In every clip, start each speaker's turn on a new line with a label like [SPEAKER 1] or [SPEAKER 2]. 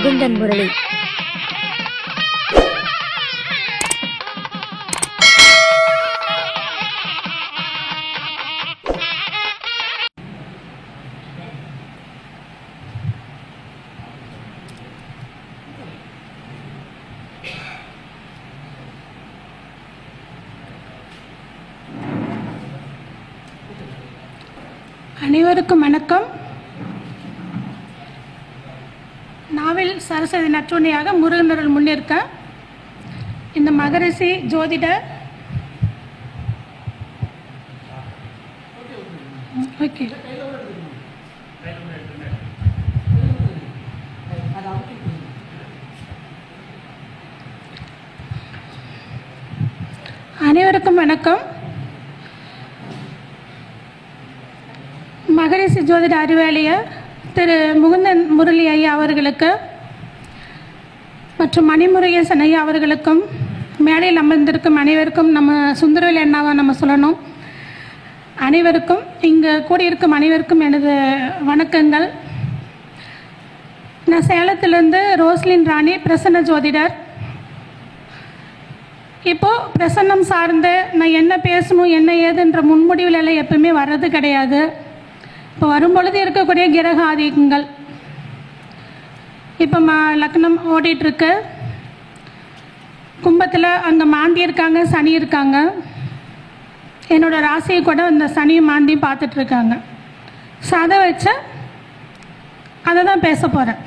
[SPEAKER 1] முகுந்தன் முரளி.
[SPEAKER 2] அனைவருக்கும் வணக்கம். நாவல் சரஸ்வதி நற்றுணையாக முருகனருள் முன்னிற்க இந்த மகரிஷி ஜோதிட ஓகே அனைவருக்கும் வணக்கம். மகரிஷி ஜோதிட அறிவாலயர் திரு முகுந்தன் முரளி ஐயா அவர்களுக்கு மற்றும் மணிமுருகேசன் ஐயா அவர்களுக்கும் மேடையில் அமர்ந்திருக்கும் அனைவருக்கும் நம்ம சுந்தரவேல் அண்ணாவை நம்ம சொல்லணும். அனைவருக்கும் இங்கு கூடியிருக்கும் அனைவருக்கும் எனது வணக்கங்கள். நான் சேலத்திலேருந்து ரோஸ்லின் ராணி, பிரசன்ன ஜோதிடர். இப்போது பிரசன்னம் சார்ந்து நான் என்ன பேசணும் என்ன ஏதுன்ற முன்முடிவில் எல்லாம் எப்பவுமே வர்றது கிடையாது. இப்போ வரும்பொழுது இருக்கக்கூடிய கிரக ஆதிக்கங்கள் இப்போ லக்னம் ஓடிட்டுருக்கு. கும்பத்தில் அங்கே மாந்தி இருக்காங்க, சனி இருக்காங்க. என்னோடய ராசியை கூட அந்த சனியும் மாந்தியும் பார்த்துட்ருக்காங்க. ஸோ அதை வச்சு அதை தான் பேச போகிறேன்.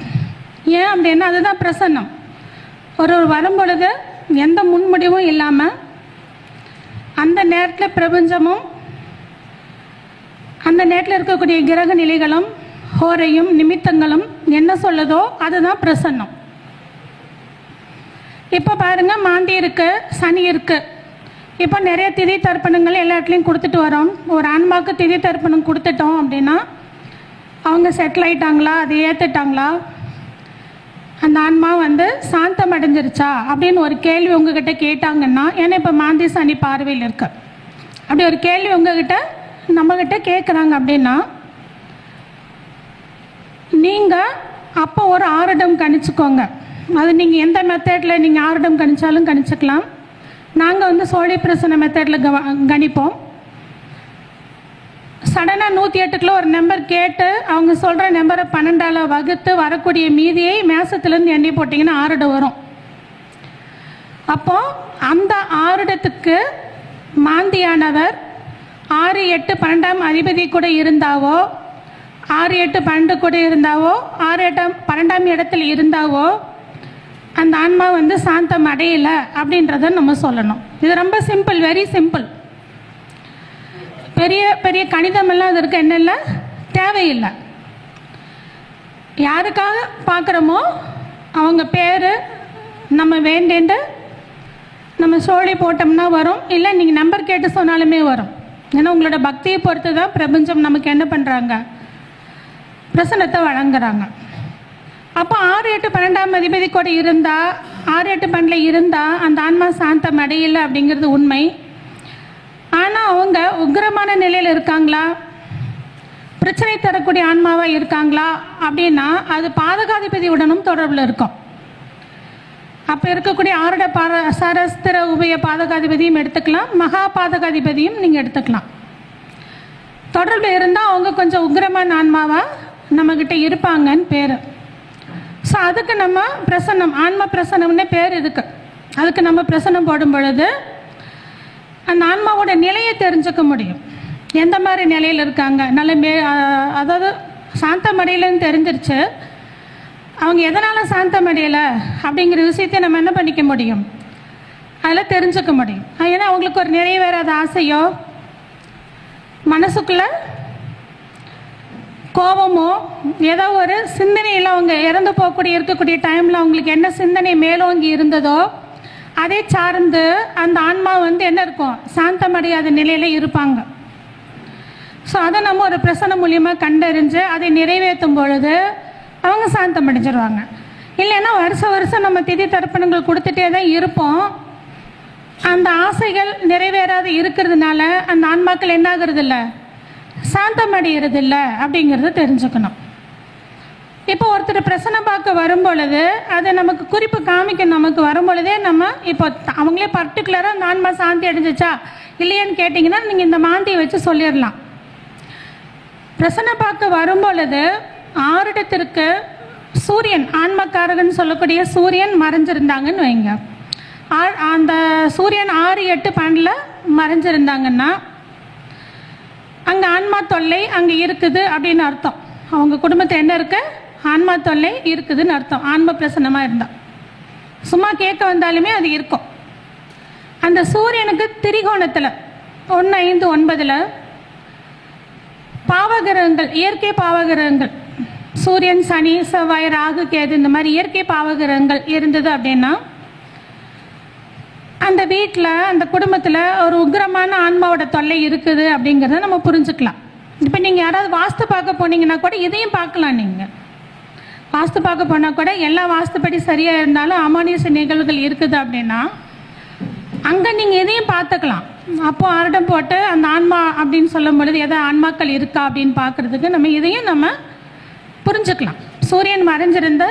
[SPEAKER 2] ஏன் அப்படின்னா அதுதான் பிரசன்னம். ஒரு வரும்பொழுது எந்த முன்முடிவும் இல்லாமல் அந்த நேரத்தில் பிரபஞ்சமும் அந்த நேரத்தில் இருக்கக்கூடிய கிரக நிலைகளும் ஹோரையும் நிமித்தங்களும் என்ன சொல்லுதோ அதுதான் பிரசன்னம். இப்போ பாருங்கள், மாந்தி இருக்குது, சனி இருக்குது. இப்போ நிறைய திதி தர்ப்பணங்கள் எல்லா இடத்துலையும் கொடுத்துட்டு வரோம். ஒரு ஆன்மாவுக்கு திதி தர்ப்பணம் கொடுத்துட்டோம் அப்படின்னா அவங்க செட்டில் ஆகிட்டாங்களா, அதை ஏற்றுட்டாங்களா, அந்த ஆன்மா சாந்தம் அடைஞ்சிருச்சா அப்படின்னு ஒரு கேள்வி உங்ககிட்ட கேட்டாங்கன்னா, ஏன்னா இப்போ மாந்தி சனி பார்வையில் இருக்கு, அப்படி ஒரு கேள்வி உங்ககிட்ட நம்மகிட்ட கேட்குறாங்க அப்படின்னா நீங்கள் அப்போ ஒரு ஆருடம் கணிச்சுக்கோங்க. அது நீங்கள் எந்த மெத்தடில் நீங்கள் ஆருடம் கணிச்சாலும் கணிச்சுக்கலாம். நாங்கள் சோழி பிரசன மெத்தடில் கணிப்போம். சடனாக 108க்குள்ள ஒரு நம்பர் கேட்டு அவங்க சொல்கிற நம்பரை 12ஆல் வகுத்து வரக்கூடிய மீதியை மேசத்துலேருந்து எண்ணி போட்டிங்கன்னா ஆருடம் வரும். அப்போது அந்த ஆருடத்துக்கு மாந்தியானவர் 6, 8, 12ஆம் அதிபதி கூட இருந்தாவோ, 6, 8, 12 கூட இருந்தாவோ, 6, 8, 12ஆம் இடத்துல இருந்தாவோ அந்த ஆன்மா சாந்தம் அடையலை அப்படின்றத நம்ம சொல்லணும். இது ரொம்ப சிம்பிள், வெரி சிம்பிள். பெரிய பெரிய கணிதமெல்லாம் அதற்கு என்ன இல்லை, தேவையில்லை. யாருக்காக பார்க்குறோமோ அவங்க பேர் நம்ம வேண்டேண்டு நம்ம சோழி போட்டோம்னா வரும். இல்லை நீங்கள் நம்பர் கேட்டு சொன்னாலுமே வரும். ஏன்னா உங்களோட பக்தியை பொறுத்து தான் பிரபஞ்சம் நமக்கு என்ன பண்ணுறாங்க, பிரசன்னத்தை வழங்குறாங்க. அப்போ 6, 8, 12ஆம் அதிபதி கூட இருந்தால், 6, 8, 12 இருந்தால் அந்த ஆன்மா சாந்தம் அடையலை அப்படிங்கிறது உண்மை. ஆனால் அவங்க உக்கிரமான நிலையில் இருக்காங்களா, பிரச்சனை தரக்கூடிய ஆன்மாவாக இருக்காங்களா அப்படின்னா அது பாதகாதிபதியுடனும் தொடர்பில் இருக்கும். அப்போ இருக்கக்கூடிய ஆருட சரஸ்திர உபய பாதகாதிபதியும் எடுத்துக்கலாம், மகா பாதகாதிபதியும் நீங்கள் எடுத்துக்கலாம். தொடர்பில் இருந்தால் அவங்க கொஞ்சம் உக்கிரமான ஆன்மாவாக நம்மக்கிட்ட இருப்பாங்கன்னு பேர். ஸோ அதுக்கு நம்ம பிரசன்னம், ஆன்ம பிரசன்னம்னே பேர் இருக்குது. அதுக்கு நம்ம பிரசன்னம் போடும் பொழுது அந்த ஆன்மாவோட நிலையை தெரிஞ்சுக்க முடியும். எந்த மாதிரி நிலையில் இருக்காங்க, நல்ல அதாவது சாந்தம் அடையலைன்னு தெரிஞ்சிருச்சு, அவங்க எதனால் சாந்தம் அடையலை அப்படிங்கிற விஷயத்தை நம்ம என்ன பண்ணிக்க முடியும், அதில் தெரிஞ்சுக்க முடியும். ஏன்னா அவங்களுக்கு ஒரு நிறைவேறாத ஆசையோ, மனசுக்குள்ளே கோபமோ, ஏதோ ஒரு சிந்தனையில் அவங்க இறந்து போகக்கூடிய இருக்கக்கூடிய டைமில் அவங்களுக்கு என்ன சிந்தனை மேலோங்கி இருந்ததோ அதை சார்ந்து அந்த ஆன்மா என்ன இருக்கும், சாந்தம் அடையாத நிலையில் இருப்பாங்க. ஸோ அதை நம்ம ஒரு பிரசன்னம் மூலியமாக கண்டறிஞ்சு அதை நிறைவேற்றும் பொழுது அவங்க சாந்தம் அடைஞ்சிருவாங்க. இல்லைன்னா வருஷம் நம்ம திதி தர்ப்பணங்கள் கொடுத்துட்டே தான் இருப்போம். அந்த ஆசைகள் நிறைவேறாது இருக்கிறதுனால அந்த ஆன்மாக்கள் என்ன ஆகுறது இல்லை, சாந்தம் அடைகிறது இல்லை அப்படிங்கிறத தெரிஞ்சுக்கணும். இப்போ ஒருத்தர் பிரச்சனை பார்க்க வரும் பொழுது அதை நமக்கு குறிப்பு காமிக்க நமக்கு வரும் பொழுதே நம்ம இப்போ அவங்களே பர்டிகுலராக அந்த ஆன்மா சாந்தி அடைஞ்சிச்சா இல்லையான்னு கேட்டிங்கன்னா நீங்கள் இந்த மாந்தியை வச்சு சொல்லிடலாம். பிரச்சனை பார்க்க வரும் பொழுது 6 இடத்திற்கு சூரியன் ஆன்மக்காரகன் சொல்லக்கூடிய சூரியன் மறைஞ்சிருந்தாங்கன்னு வைங்க. அந்த சூரியன் 6, 8, 12 மறைஞ்சிருந்தாங்கன்னா அங்கே ஆன்மா தொல்லை அங்கே இருக்குது அப்படின்னு அர்த்தம். அவங்க குடும்பத்தில் என்ன இருக்கு? ஆன்மா தொல்லை இருக்குதுன்னு அர்த்தம். ஆன்ம பிரசன்னமாக இருந்தால் சும்மா கேட்க வந்தாலுமே அது இருக்கும். அந்த சூரியனுக்கு திரிகோணத்தில் 1, 5, 9 பாவகிரகங்கள், இயற்கை பாவகிரகங்கள், சூரியன், சனி, செவ்வாய், ராகு, கேது இந்த மாதிரி இயற்கை பாவகிரகங்கள் இருந்தது அப்படின்னா அந்த வீட்டில் அந்த குடும்பத்தில் ஒரு உக்கிரமான ஆன்மாவோட தொல்லை இருக்குது அப்படிங்கிறத நம்ம புரிஞ்சுக்கலாம். இப்போ நீங்கள் யாராவது வாஸ்து பார்க்க போனீங்கன்னா கூட இதையும் பார்க்கலாம். நீங்கள் வாஸ்து பார்க்க போனால் கூட எல்லா வாஸ்துப்படி சரியாக இருந்தாலும் அமானுஷ்ய நிகழ்வுகள் இருக்குது அப்படின்னா அங்கே நீங்கள் இதையும் பார்த்துக்கலாம். அப்போது ஆர்டம் போட்டு அந்த ஆன்மா அப்படின்னு சொல்லும் பொழுது எதாவது ஆன்மாக்கள் இருக்கா அப்படின்னு பார்க்குறதுக்கு நம்ம இதையும் நம்ம புரிஞ்சுக்கலாம். சூரியன் மறைஞ்சிருந்த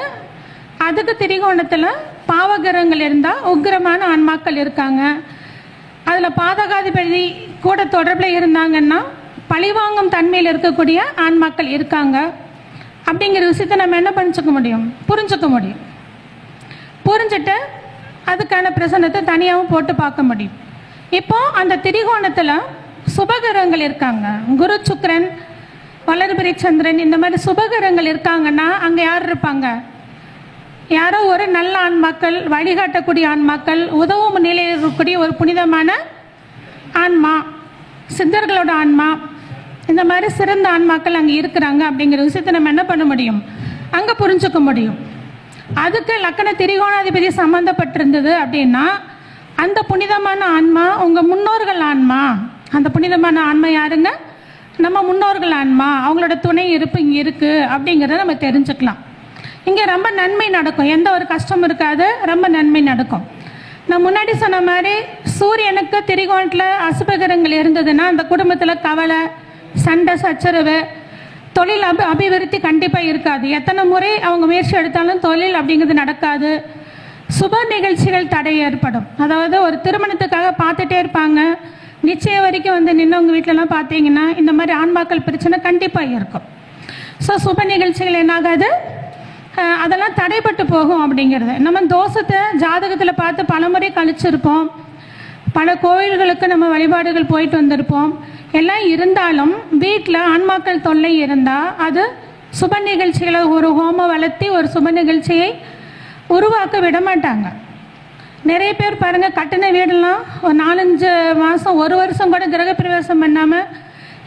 [SPEAKER 2] அதுக்கு திரிகோணத்தில் பாவகிரகங்கள் இருந்தால் உக்கிரமான ஆன்மாக்கள் இருக்காங்க. அதில் பாதகாதிபதி கூட தொடர்பில் இருந்தாங்கன்னா பழிவாங்கும் தன்மையில் இருக்கக்கூடிய ஆன்மாக்கள் இருக்காங்க அப்படிங்கிற விஷயத்தை நம்ம என்ன பண்ணிச்சுக்க முடியும்? புரிஞ்சுக்க முடியும். புரிஞ்சுட்டு அதுக்கான பிரசனத்தை தனியாகவும் போட்டு பார்க்க முடியும். இப்போ அந்த திரிகோணத்தில் சுபகிரகங்கள் இருக்காங்க. குரு, சுக்கிரன், வளர்பிறை சந்திரன் இந்த மாதிரி சுபகிரகங்கள் இருக்காங்கன்னா அங்கே யார் இருப்பாங்க? யாரோ ஒரு நல்ல ஆன்மாக்கள், வழிகாட்டக்கூடிய ஆன்மாக்கள், உதவும் நிலையில் இருக்கக்கூடிய ஒரு புனிதமான ஆன்மா, சித்தர்களோட ஆன்மா, இந்த மாதிரி சிறந்த ஆன்மாக்கள் அங்கே இருக்கிறாங்க அப்படிங்கிற விஷயத்தை நம்ம என்ன பண்ண முடியும்? அங்கே புரிஞ்சுக்க முடியும். அதுக்கு லக்கண திரிகோணாதிபதி சம்மந்தப்பட்டிருந்தது அப்படின்னா அந்த புனிதமான ஆன்மா உங்கள் முன்னோர்கள் ஆன்மா. அந்த புனிதமான ஆன்மா யாருங்க? நம்ம முன்னோர்கள் ஆன்மா. அவங்களோட துணை இருப்பு இங்கே இருக்குது அப்படிங்கிறத நம்ம தெரிஞ்சுக்கலாம். இங்கே ரொம்ப நன்மை நடக்கும், எந்த ஒரு கஷ்டம் இருக்காது, ரொம்ப நன்மை நடக்கும். நான் முன்னாடி சொன்ன மாதிரி சூரியனுக்கு திரிகோணத்தில் அசுபகிரகங்கள் இருந்ததுன்னா அந்த குடும்பத்தில் கவலை, சண்டை, சச்சரவு, தொழில் அபிவிருத்தி கண்டிப்பாக இருக்காது. எத்தனை முறை அவங்க முயற்சி எடுத்தாலும் தொழில் அப்படிங்கிறது நடக்காது. சுப நிகழ்ச்சிகள் தடை ஏற்படும். அதாவது ஒரு திருமணத்துக்காக பார்த்துட்டே இருப்பாங்க, நிச்சயம் வரைக்கும் வந்து நின்னவங்க வீட்டிலலாம் பார்த்தீங்கன்னா இந்த மாதிரி ஆன்மாக்கள் பிரச்சனை கண்டிப்பாக இருக்கும். ஸோ சுப நிகழ்ச்சிகள் என்னாகாது, அதெல்லாம் தடைப்பட்டு போகும் அப்படிங்கிறது. நம்ம தோஷத்தை ஜாதகத்தில் பார்த்து பல முறை கழிச்சிருப்போம், பல கோயில்களுக்கு நம்ம வழிபாடுகள் போயிட்டு வந்திருப்போம். எல்லாம் இருந்தாலும் வீட்டில் ஆன்மாக்கள் தொல்லை இருந்தால் அது சுப நிகழ்ச்சிகளை ஒரு ஹோமம் வளர்த்தி ஒரு சுப நிகழ்ச்சியை உருவாக்க விட மாட்டாங்க. நிறைய பேர் பாருங்கள், கட்டின வீடெல்லாம் ஒரு 4-5 மாதம் 1 வருஷம் கூட கிரகப்பிரவேசம் பண்ணாமல்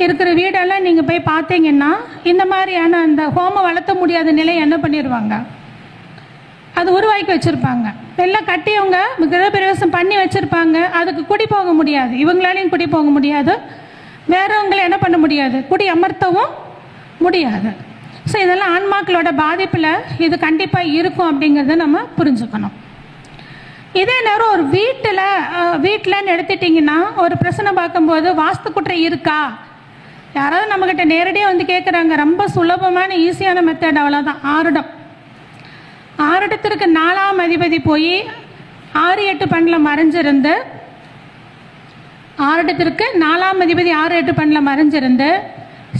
[SPEAKER 2] இருக்கிற வீடெல்லாம் நீங்கள் போய் பார்த்தீங்கன்னா இந்த மாதிரியான அந்த ஹோமம் வளர்த்த முடியாத நிலை என்ன பண்ணிடுவாங்க? அது உருவாக்கி வச்சுருப்பாங்க. எல்லாம் கட்டி அவங்க கிரகப்பிரவேசம் பண்ணி வச்சுருப்பாங்க. அதுக்கு குடி போக முடியாது, இவங்களாலையும் குடி போக முடியாது, வேறவங்களை என்ன பண்ண முடியாது, குடி அமர்த்தவும் முடியாது. ஸோ இதெல்லாம் ஆன்மாக்களோட பாதிப்பில் இது கண்டிப்பாக இருக்கும் அப்படிங்கிறத நம்ம புரிஞ்சுக்கணும். இதே நேரம் ஒரு வீட்டில்னு எடுத்துட்டிங்கன்னா ஒரு பிரச்சனை பார்க்கும்போது வாஸ்து குற்றம் இருக்கா, யாராவது நம்மக்கிட்ட நேரடியாக வந்து கேட்குறாங்க. ரொம்ப சுலபமான ஈஸியான மெத்தட், அவ்வளோதான். 6 இடம். 6 இடத்திற்கு 4ஆம் அதிபதி போய் 6, 8, 12 மறைஞ்சிருந்து 6 இடத்திற்கு 4ஆம் அதிபதி 6, 8, 12 மறைஞ்சிருந்து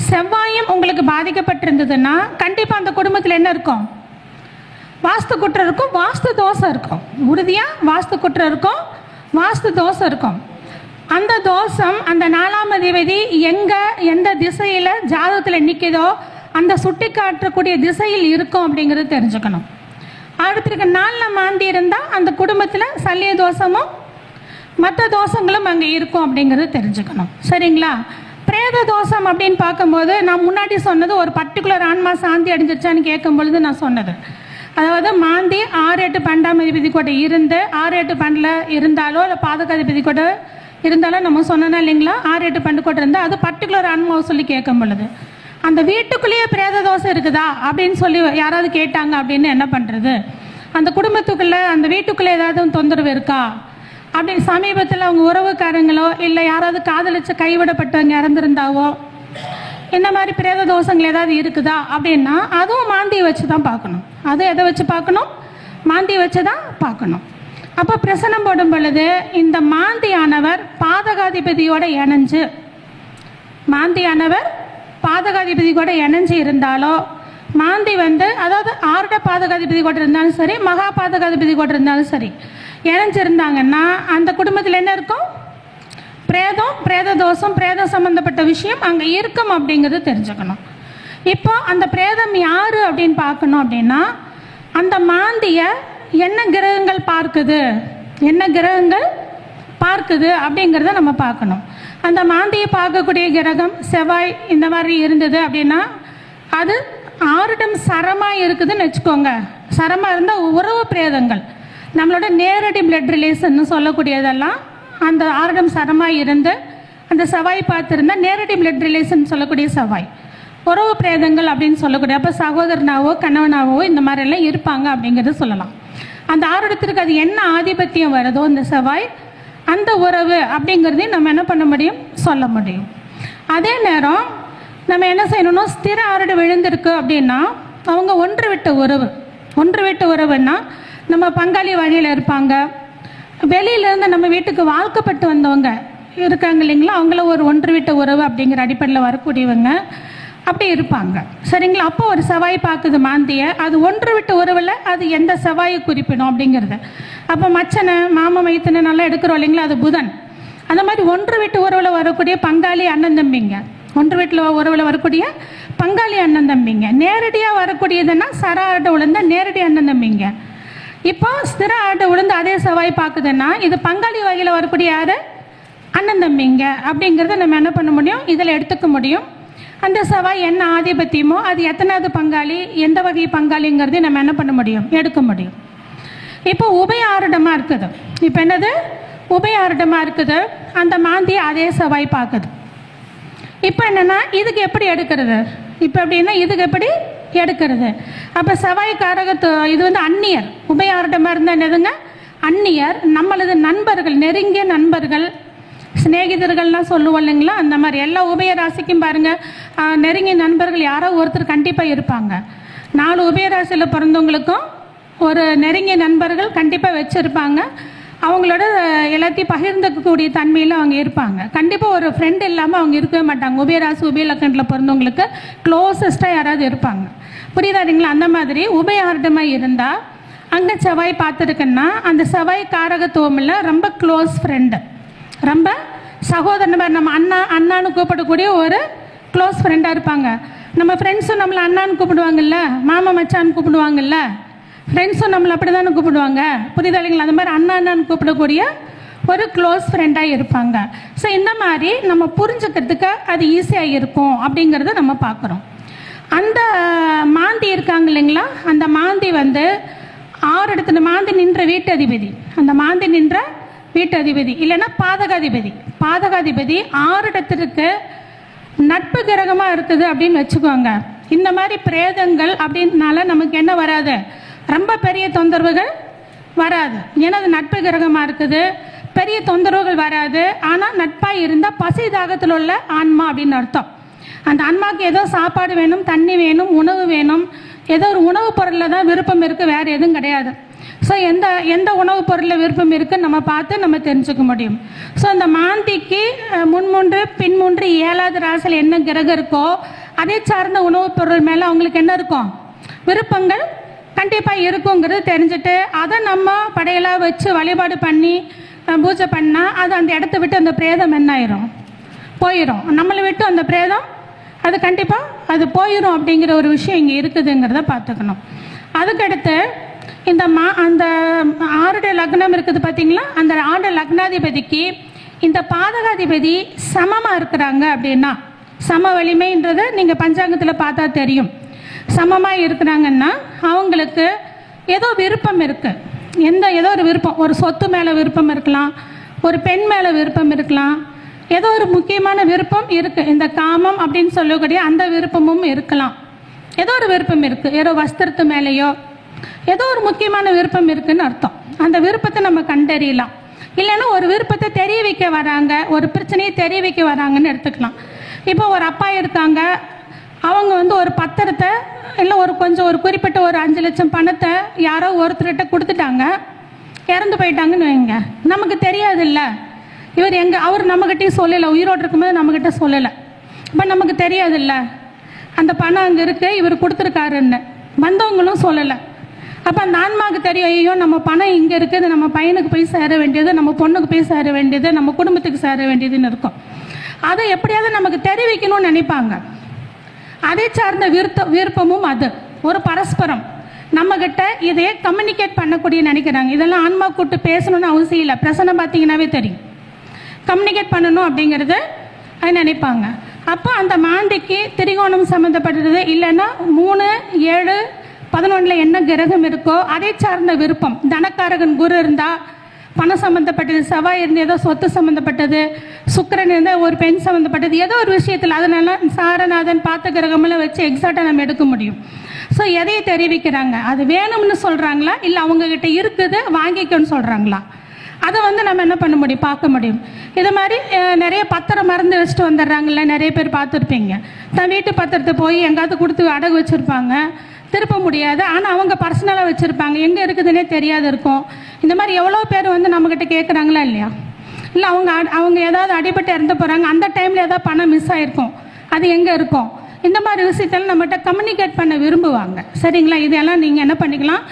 [SPEAKER 2] செவ்வாயும் உங்களுக்கு பாதிக்கப்பட்டிருந்ததுன்னா கண்டிப்பாக அந்த குடும்பத்தில் என்ன இருக்கும்? வாஸ்து குற்றம் இருக்கும், வாஸ்து தோஷம் இருக்கும். உறுதியாக வாஸ்து குற்றம் இருக்கும், வாஸ்து தோஷம் இருக்கும். அந்த தோஷம் அந்த 4ஆம் அதிபதி எந்த திசையில் ஜாதகத்தில் நிற்கிதோ அந்த சுட்டி காட்டக்கூடிய திசையில் இருக்கும் அப்படிங்கிறது தெரிஞ்சுக்கணும். அடுத்திருக்க 4 மாந்தி இருந்தால் அந்த குடும்பத்தில் சல்லிய தோஷமும் மற்ற தோஷங்களும் அங்கே இருக்கும் அப்படிங்கிறது தெரிஞ்சுக்கணும். சரிங்களா? பிரேத தோஷம் அப்படின்னு பார்க்கும்போது நான் முன்னாடி சொன்னது ஒரு பர்டிகுலர் ஆன்மா சாந்தி அடைஞ்சிருச்சான்னு கேட்கும் பொழுது நான் சொன்னது, அதாவது மாந்தி 6, 8, 12ஆம் அதிபதி கூட இருந்து 6, 8, 12 இருந்தாலோ இல்லை பாதகாதிபதி கூட இருந்தாலும் நம்ம சொன்னோன்னா இல்லைங்களா, 6, 8, 12 கூட இருந்தால் அது பர்டிகுலர் ஆன்மாவை சொல்லி கேட்கும் பொழுது அந்த வீட்டுக்குள்ளேயே பிரேத தோஷம் இருக்குதா அப்படின்னு சொல்லி யாராவது கேட்டாங்க அப்படின்னு என்ன பண்ணுறது? அந்த குடும்பத்துக்குள்ளே அந்த வீட்டுக்குள்ளே ஏதாவது தொந்தரவு இருக்கா அப்படின்னு சமீபத்தில் அவங்க உறவுக்காரங்களோ இல்லை யாராவது காதலிச்சு கைவிடப்பட்டவங்க இறந்துருந்தாவோ இந்த மாதிரி பிரேத தோஷங்கள் ஏதாவது இருக்குதா அப்படின்னா அதுவும் மாந்தியை வச்சு தான் பார்க்கணும். அது எதை வச்சு பார்க்கணும்? மாந்தியை வச்சு தான் பார்க்கணும். அப்போ பிரசனம் போடும் பொழுது இந்த மாந்தியானவர் பாதகாதிபதியோட இணைஞ்சு, மாந்தியானவர் பாதகாதிபதி கூட இணைஞ்சு இருந்தாலோ, மாந்தி அதாவது ஆருட பாதகாதிபதி கூட இருந்தாலும் சரி, மகா பாதகாதிபதி கூட இருந்தாலும் சரி, இணைஞ்சிருந்தாங்கன்னா அந்த குடும்பத்தில் என்ன இருக்கும்? பிரேதம், பிரேத தோஷம், பிரேதம் சம்பந்தப்பட்ட விஷயம் அங்கே இருக்கும் அப்படிங்கிறது தெரிஞ்சுக்கணும். இப்போ அந்த பிரேதம் யாரு அப்படின்னு பார்க்கணும் அப்படின்னா, அந்த மாந்திய என்ன கிரகங்கள் பார்க்குது, என்ன கிரகங்கள் பார்க்குது அப்படிங்கிறத நம்ம பார்க்கணும். அந்த மாந்தியை பார்க்கக்கூடிய கிரகம் செவ்வாய் இந்த மாதிரி இருந்தது அப்படின்னா அது ஆருடம் சரமாக இருக்குதுன்னு வச்சுக்கோங்க. சரமாக இருந்தால் உறவு பிரேதங்கள், நம்மளோட நேரடி பிளட் ரிலேஷன் சொல்லக்கூடியதெல்லாம் அந்த ஆருடம் சரமாக இருந்து அந்த செவ்வாய் பார்த்துருந்தா நேரடி பிளட் ரிலேஷன் சொல்லக்கூடிய செவ்வாய். உறவு பிரேதங்கள் அப்படின்னு சொல்லக்கூடிய, அப்போ சகோதரனாவோ கணவனாவோ இந்த மாதிரிலாம் இருப்பாங்க அப்படிங்கிறது சொல்லலாம். அந்த ஆருடத்திற்கு அது என்ன ஆதிபத்தியம் வருதோ இந்த செவ்வாய், அந்த உறவு அப்படிங்கிறதையும் நம்ம என்ன பண்ண முடியும்? சொல்ல முடியும். அதே நேரம் நம்ம என்ன செய்யணும்னா, ஸ்திர ஆருட விழுந்திருக்கு அப்படின்னா அவங்க ஒன்று விட்ட உறவு. ஒன்று விட்ட உறவுன்னா நம்ம பங்காளி வழியில் இருப்பாங்க, வெளியிலேருந்து நம்ம வீட்டுக்கு வாழ்க்கப்பட்டு வந்தவங்க இருக்காங்க இல்லைங்களா, அவங்கள ஒரு ஒன்று விட்ட உறவு அப்படிங்கிற அடிப்படையில் வரக்கூடியவங்க அப்படி இருப்பாங்க. சரிங்களா? அப்போ ஒரு செவ்வாய் பார்க்குது மாந்தியை, அது ஒன்று விட்ட உறவில் அது எந்த செவ்வாயை குறிப்பிடும் அப்படிங்கிறது. அப்போ மச்சனை மாம மைத்தனை நல்லா எடுக்கிறோம் இல்லைங்களா, அது புதன். அந்த மாதிரி ஒன்று விட்டு உறவில் வரக்கூடிய பங்காளி அண்ணன் தம்பிங்க, ஒன்று வீட்டில் உறவில் வரக்கூடிய பங்காளி அண்ணன் தம்பிங்க. நேரடியாக வரக்கூடியதுன்னா சர ஆட்டை விழுந்த நேரடி அண்ணன் தம்பிங்க. இப்போ ஸ்திர ஆட்டை விழுந்து அதே செவ்வாய் பார்க்குதுன்னா இது பங்காளி வகையில் வரக்கூடிய யார்? அண்ணன் தம்பிங்க அப்படிங்கிறத நம்ம என்ன பண்ண முடியும்? இதில் எடுத்துக்க முடியும். அந்த செவ்வாய் என்ன ஆதிபத்தியமோ அது எத்தனாவது பங்காளி, எந்த வகை பங்காளிங்கிறதையும் நம்ம என்ன பண்ண முடியும்? எடுக்க முடியும். இப்போ உபய ஆருடமாக இருக்குது. இப்போ என்னது? உபய ஆருடமாக இருக்குது. அந்த மாந்தியை அதே செவ்வாய் பார்க்குது. இப்போ என்னென்னா இதுக்கு எப்படி எடுக்கிறது? இப்போ எப்படின்னா இதுக்கு எப்படி எடுக்கிறது? அப்போ செவ்வாய் காரகத்து இது அந்நியர். உபய ஆருடமாக இருந்தால் என்னதுங்க? அந்நியர். நம்மளது நண்பர்கள், நெருங்கிய நண்பர்கள், சிநேகிதர்கள்லாம் சொல்லுவோம் இல்லைங்களா, அந்த மாதிரி எல்லா உபய ராசிக்கும் பாருங்கள் நெருங்கிய நண்பர்கள் யாரோ ஒருத்தர் கண்டிப்பாக இருப்பாங்க. 4 உபயராசியில் பிறந்தவங்களுக்கும் ஒரு நெருங்கிய நண்பர்கள் கண்டிப்பாக வச்சுருப்பாங்க. அவங்களோட எல்லாத்தையும் பகிர்ந்துக்கக்கூடிய தன்மையில் அவங்க இருப்பாங்க. கண்டிப்பாக ஒரு ஃப்ரெண்ட் இல்லாமல் அவங்க இருக்கவே மாட்டாங்க. உபயராசி உபயலக்கணத்தில் பிறந்தவங்களுக்கு க்ளோசஸ்ட்டாக யாராவது இருப்பாங்க. புரியுதாதுங்களா? அந்த மாதிரி உபயார்டமாக இருந்தால் அங்கே செவ்வாய் பார்த்துருக்குன்னா அந்த செவ்வாய் காரகத்துவமில் ரொம்ப க்ளோஸ் ஃப்ரெண்டு, ரொம்ப சகோதரன் மாதிரி நம்ம அண்ணான்னு கூப்பிடக்கூடிய ஒரு க்ளோஸ் ஃப்ரெண்டாக இருப்பாங்க. நம்ம ஃப்ரெண்ட்ஸும் நம்மளை அண்ணான்னு கூப்பிடுவாங்கல்ல, மாமா மச்சான்னு கூப்பிடுவாங்கல்ல, ஃப்ரெண்ட்ஸும் நம்மளை அப்படி தானே கூப்பிடுவாங்க. புரியுதா இல்லைங்களா? அந்த மாதிரி அண்ணான்னு கூப்பிடக்கூடிய ஒரு க்ளோஸ் ஃப்ரெண்டாக இருப்பாங்க. ஸோ இந்த மாதிரி நம்ம புரிஞ்சுக்கிறதுக்கு அது ஈஸியாக இருக்கும் அப்படிங்கிறத நம்ம பார்க்குறோம். அந்த மாந்தி இருக்காங்க இல்லைங்களா, அந்த மாந்தி 6 இடத்துல மாந்தி நின்ற வீட்டு அதிபதி, அந்த மாந்தி நின்ற வீட்டு அதிபதி இல்லைன்னா பாதகாதிபதி. பாதகாதிபதி 6 இடத்திற்கு நட்பு கிரகமாக இருக்குது அப்படின்னு வச்சுக்கோங்க. இந்த மாதிரி பிரேதங்கள் அப்படின்னால நமக்கு என்ன வராது? ரொம்ப பெரிய தொந்தரவுகள் வராது. ஏன்னா அது நட்பு கிரகமாக இருக்குது, பெரிய தொந்தரவுகள் வராது. ஆனால் நட்பாக இருந்தால் பசி தாகத்தில் உள்ள ஆன்மா அப்படின்னு அர்த்தம். அந்த ஆன்மாவுக்கு ஏதோ சாப்பாடு வேணும், தண்ணி வேணும், உணவு வேணும், ஏதோ ஒரு உணவுப் பொருளில் தான் விருப்பம் இருக்குது, வேறு எதுவும் கிடையாது. ஸோ எந்த உணவுப் பொருளில் விருப்பம் இருக்குன்னு நம்ம பார்த்து நம்ம தெரிஞ்சுக்க முடியும். ஸோ அந்த மாந்திக்கு முன் 3 பின் 3 7வது ராசியில் என்ன கிரகம் இருக்கோ அதை சார்ந்த உணவுப் பொருள் மேலே அவங்களுக்கு என்ன இருக்கும்? விருப்பங்கள் கண்டிப்பாக இருக்குங்கிறது தெரிஞ்சுட்டு அதை நம்ம படையலாக வச்சு வழிபாடு பண்ணி பூஜை பண்ணால் அது அந்த இடத்த விட்டு அந்த பிரேதம் என்ன ஆயிரும்? போயிடும். நம்மளை விட்டு அந்த பிரேதம் அது கண்டிப்பாக அது போயிடும் அப்படிங்கிற ஒரு விஷயம் இங்கே இருக்குதுங்கிறத பார்த்துக்கணும். அதுக்கடுத்து இந்த அந்த 6 லக்னம் இருக்குது பார்த்தீங்களா, அந்த 6 லக்னாதிபதிக்கு இந்த பாதகாதிபதி சமமாக இருக்கிறாங்க அப்படின்னா, சம வலிமைன்றதை நீங்கள் பஞ்சாங்கத்தில் பார்த்தா தெரியும். சமமாக இருக்கிறாங்கன்னா அவங்களுக்கு ஏதோ விருப்பம் இருக்குது. ஏதோ ஒரு விருப்பம், ஒரு சொத்து மேலே விருப்பம் இருக்கலாம், ஒரு பெண் மேலே விருப்பம் இருக்கலாம், ஏதோ ஒரு முக்கியமான விருப்பம் இருக்குது. இந்த காமம் அப்படின்னு சொல்லக்கூடிய அந்த விருப்பமும் இருக்கலாம். ஏதோ ஒரு விருப்பம் இருக்குது, ஏதோ வஸ்திரத்து மேலேயோ ஏதோ ஒரு முக்கியமான விருப்பம் இருக்குன்னு அர்த்தம். அந்த விருப்பத்தை நம்ம கண்டறியலாம். இல்லைன்னா ஒரு விருப்பத்தை தெரிய வைக்க வராங்க, ஒரு பிரச்சனையை தெரிய வைக்க வராங்கன்னு எடுத்துக்கலாம். இப்போ ஒரு அப்பா இருக்காங்க, அவங்க வந்து ஒரு பத்திரத்தை இல்லை ஒரு குறிப்பிட்ட ஒரு 5 லட்சம் பணத்தை யாரோ ஒருத்தர்கிட்ட கொடுத்துட்டாங்க, இறந்து போயிட்டாங்கன்னு வைங்க. நமக்கு தெரியாதுல்ல, அவர் நம்மகிட்டையும் சொல்லலை, உயிரோடு இருக்கும்போது நம்மக்கிட்ட சொல்லலை. இப்போ நமக்கு தெரியாதுல்ல அந்த பணம் அங்கே இருக்குது, இவர் கொடுத்துருக்காருன்னு. வந்தவங்களும் சொல்லலை. அப்போ அந்த ஆன்மாவுக்கு தெரியும், ஐயோ நம்ம பணம் இங்கே இருக்குது, நம்ம பையனுக்கு போய் சேர வேண்டியது, நம்ம பொண்ணுக்கு போய் சேர வேண்டியது, நம்ம குடும்பத்துக்கு சேர வேண்டியதுன்னு இருக்கும். அதை எப்படியாவது நமக்கு தெரிவிக்கணும்னு நினைப்பாங்க. அதை சார்ந்த விருப்பமும் அது ஒரு பரஸ்பரம் நம்மக்கிட்ட இதையே கம்யூனிகேட் பண்ணக்கூடிய நினைக்கிறாங்க. இதெல்லாம் ஆன்மா கூட்டு பேசணும்னு அவசியம் இல்லை, பிரசன்னம் பார்த்தீங்கன்னாவே தெரியும். கம்யூனிகேட் பண்ணணும் அப்படிங்கிறது அது நினைப்பாங்க. அப்போ அந்த மாந்திக்கு திரிகோணம் சம்மந்தப்பட்டது, இல்லைன்னா 3, 7, 11 என்ன கிரகம் இருக்கோ அதை சார்ந்த விருப்பம். தனக்காரகன் குரு இருந்தால் பணம் சம்மந்தப்பட்டது, செவ்வாய் இருந்து ஏதோ சொத்து சம்மந்தப்பட்டது, சுக்கிரன் இருந்தால் ஒரு பெண் சம்மந்தப்பட்டது, ஏதோ ஒரு விஷயத்தில். அதனால சாரநாதன் பார்த்த கிரகமெல்லாம் வச்சு எக்ஸாக்டாக நம்ம எடுக்க முடியும். ஸோ எதையை தெரிவிக்கிறாங்க, அது வேணும்னு சொல்கிறாங்களா இல்லை அவங்கக்கிட்ட இருக்குது வாங்கிக்கணும்னு சொல்கிறாங்களா, அதை வந்து நம்ம என்ன பண்ண முடியும், பார்க்க முடியும். இது மாதிரி நிறைய பத்திரம் மறந்து வச்சுட்டு வந்துடுறாங்கல்ல, நிறைய பேர் பார்த்துருப்பீங்க. தன் வீட்டு பத்திரத்தை போய் எங்காவது கொடுத்து அடகு வச்சுருப்பாங்க, திருப்ப முடியாது. ஆனால் அவங்க பர்சனலாக வச்சுருப்பாங்க, எங்கே இருக்குதுன்னே தெரியாது இருக்கும். இந்த மாதிரி எவ்வளோ பேர் வந்து நம்மக்கிட்ட கேட்குறாங்களா இல்லையா? இல்லை அவங்க ஏதாவது அடிபட்டு இறந்து போகிறாங்க, அந்த டைமில் ஏதாவது பணம் மிஸ் ஆகிருக்கும், அது எங்கே இருக்கும், இந்த மாதிரி விஷயத்தில் நம்மகிட்ட கம்யூனிகேட் பண்ண விரும்புவாங்க. சரிங்களா? இதெல்லாம் நீங்கள் என்ன பண்ணிக்கலாம்,